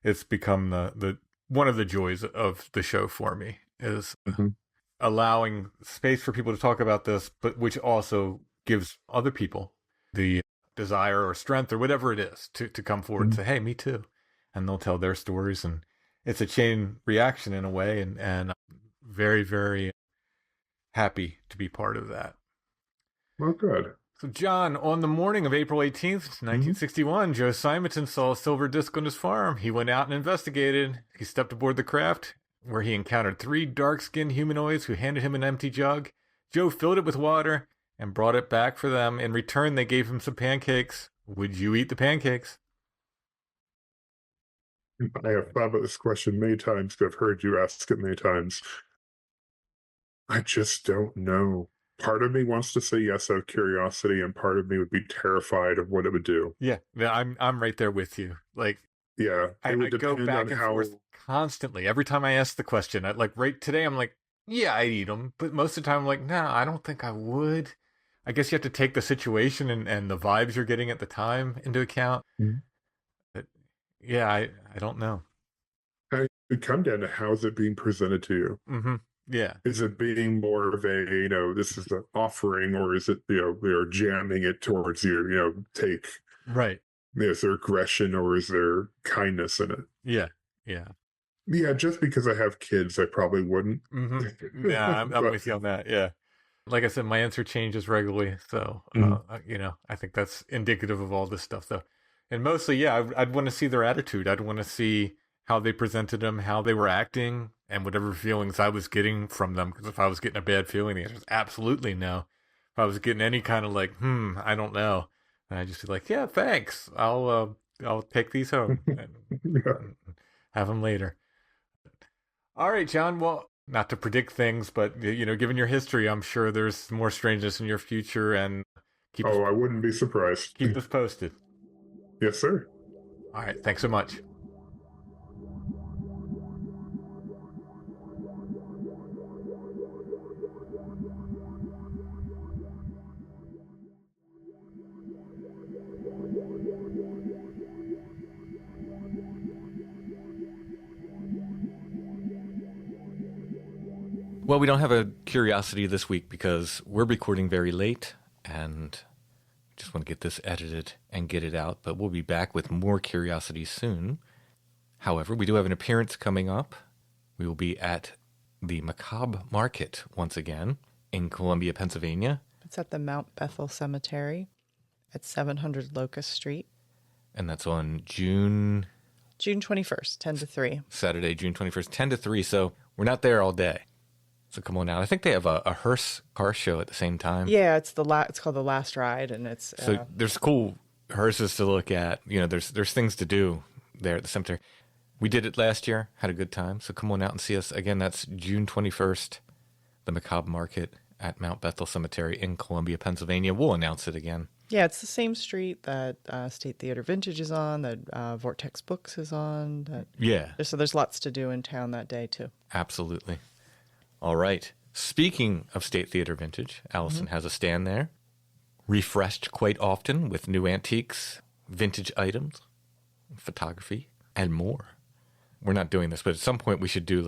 it's become the one of the joys of the show for me is Mhm. allowing space for people to talk about this, but which also gives other people the desire or strength or whatever it is to come forward and Mhm. say, hey, me too. And they'll tell their stories, and it's a chain reaction in a way, and I'm very, very happy to be part of that. Well, good. So, John, on the morning of April 18th, 1961, Joe Simonton saw a silver disc on his farm. He went out and investigated. He stepped aboard the craft, where he encountered 3 dark-skinned humanoids who handed him an empty jug. Joe filled it with water and brought it back for them. In return, they gave him some pancakes. Would you eat the pancakes? I have thought about this question many times because I've heard you ask it many times. I just don't know. Part of me wants to say yes out of curiosity, and part of me would be terrified of what it would do. Yeah, I'm right there with you. Like, Yeah, I would go depend back on and how. forth constantly. Every time I ask the question, right today, I'm like, yeah, I'd eat them. But most of the time, I'm like, no, I don't think I would. I guess you have to take the situation and the vibes you're getting at the time into account. Mhm. But yeah, I don't know. It would come down to how is it being presented to you. Mm-hmm. Yeah. Is it being more of a, this is an offering, or is it, they're jamming it towards you, take, Right. is there aggression or is there kindness in it? Yeah. Yeah. Yeah, just because I have kids, I probably wouldn't. Mm-hmm. Yeah, I'm But- with you on that. Yeah. Like I said, my answer changes regularly. So, I think that's indicative of all this stuff, though. And mostly, yeah, I'd want to see their attitude. I'd want to see how they presented them, how they were acting, and whatever feelings I was getting from them. Because if I was getting a bad feeling, the answer is absolutely no. If I was getting any kind of I don't know, and I'd just be like, yeah, thanks. I'll take these home and Yeah. have them later. All right, John. Well, not to predict things, but given your history, I'm sure there's more strangeness in your future, and I wouldn't be surprised. keep us posted. Yes, sir. All right, thanks so much. Well, we don't have a curiosity this week because we're recording very late and just want to get this edited and get it out. But we'll be back with more curiosities soon. However, we do have an appearance coming up. We will be at the Macabre Market once again in Columbia, Pennsylvania. It's at the Mount Bethel Cemetery at 700 Locust Street. And that's on June 21st, 10 to 3. Saturday, June 21st, 10 to 3. So we're not there all day. So come on out. I think they have a hearse car show at the same time. Yeah, it's called The Last Ride, and it's So there's cool hearses to look at. There's things to do there at the cemetery. We did it last year, had a good time. So come on out and see us. Again, that's June 21st, the Macabre Market at Mount Bethel Cemetery in Columbia, Pennsylvania. We'll announce it again. Yeah, it's the same street that State Theater Vintage is on, that Vortex Books is on. Yeah, So there's lots to do in town that day, too. absolutely. All right. Speaking of State Theater Vintage, Allison has a stand there, refreshed quite often with new antiques, vintage items, photography, and more. We're not doing this, but at some point we should do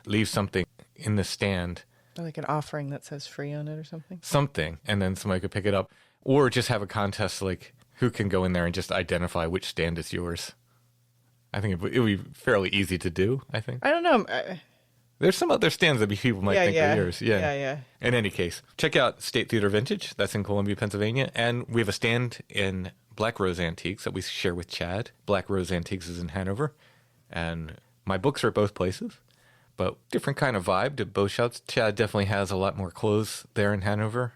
leave something in the stand, Like an offering that says free on it or something. something, and then somebody could pick it up. Or just have a contest who can go in there and just identify which stand is yours. I think it would be fairly easy to do, I think. I don't know. There's some other stands that people might think are yours. Yeah. In any case, check out State Theater Vintage. That's in Columbia, Pennsylvania. And we have a stand in Black Rose Antiques that we share with Chad. Black Rose Antiques is in Hanover. And my books are at both places, but different kind of vibe to both shops. Chad definitely has a lot more clothes there in Hanover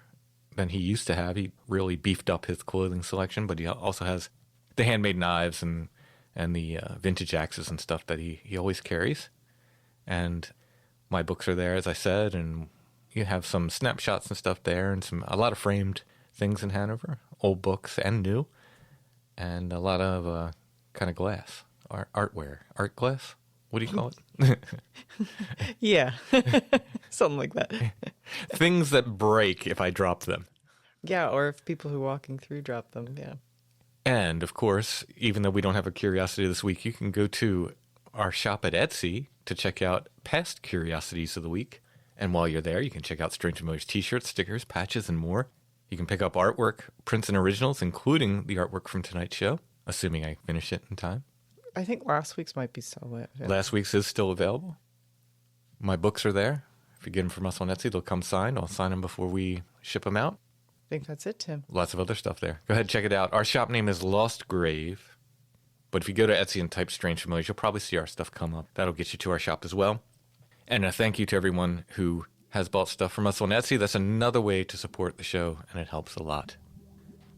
than he used to have. He really beefed up his clothing selection, but he also has the handmade knives and the vintage axes and stuff that he always carries. And my books are there, as I said, and you have some snapshots and stuff there, and a lot of framed things in Hanover, old books and new, and a lot of kind of glass, art glass. What do you call it? Yeah. Something like that. Things that break if I drop them. Yeah, or if people who are walking through drop them, yeah. And, of course, even though we don't have a curiosity this week, you can go to our shop at Etsy to check out past curiosities of the week. And while you're there, you can check out Strange Familiars t-shirts, stickers, patches, and more. You can pick up artwork, prints, and originals, including the artwork from tonight's show, assuming I finish it in time. I think last week's might be still. Yeah. Last week's is still available. My books are there. If you get them from us on Etsy, they'll come signed. I'll sign them before we ship them out. think that's it, Tim. Lots of other stuff there. Go ahead, check it out. Our shop name is Lost Grave. But if you go to Etsy and type Strange Familiars, you'll probably see our stuff come up. That'll get you to our shop as well. And a thank you to everyone who has bought stuff from us on Etsy. That's another way to support the show, and it helps a lot.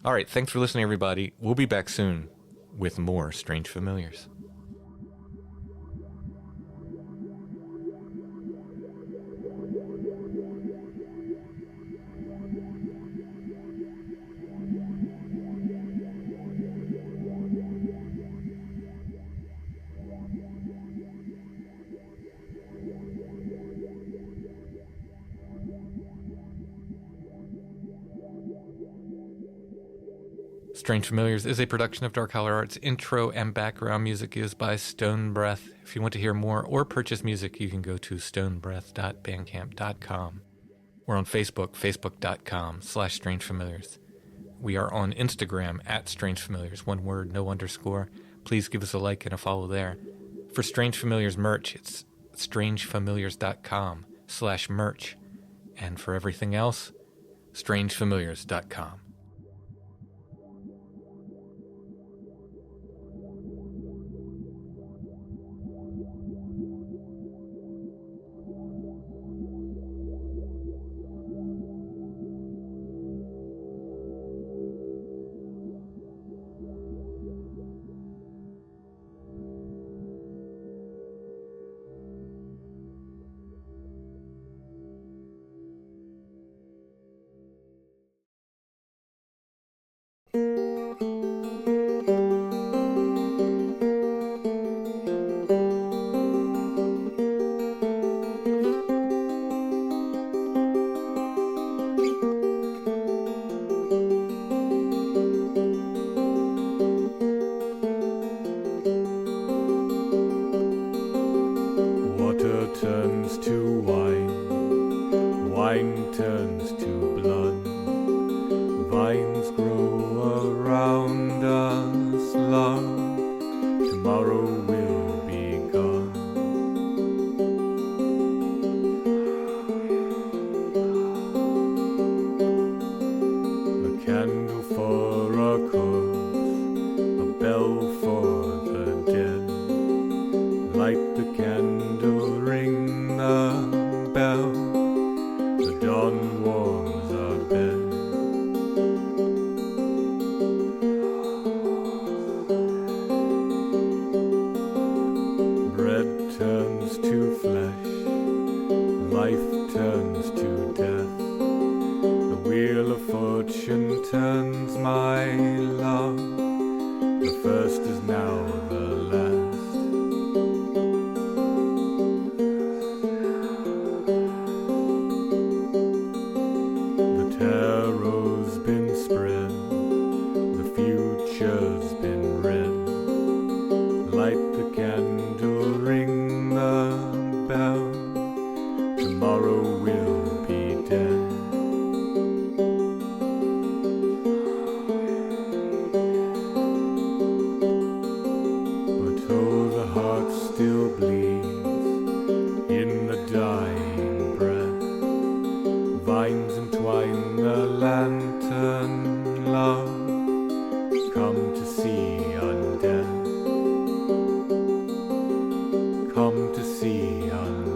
All right, thanks for listening, everybody. We'll be back soon with more Strange Familiars. Strange Familiars is a production of Dark Holler Arts. Intro and background music is by Stone Breath. If you want to hear more or purchase music, you can go to stonebreath.bandcamp.com. We're on Facebook, facebook.com/strangefamiliars. We are on Instagram @strangefamiliars, one word, no underscore. Please give us a like and a follow there. For Strange Familiars merch, it's strangefamiliars.com/merch. And for everything else, strangefamiliars.com. Water turns to wine, wine turns to blood. Vines grow around us, love. Tomorrow will be gone. A candle for a corpse, a bell for the dead. Light the candle, ring the bell. The dawn warms our bed. Bread turns to flesh, life turns to death. The wheel of fortune turns, my love. The first is now the last. The tarot's been spread, the future's been read. Light the candle, ring the bell. Tomorrow will be dead. But oh, the heart still bleeds in the dying breath. Vines entwine the lantern, love. Come to see undead. Come to see undead.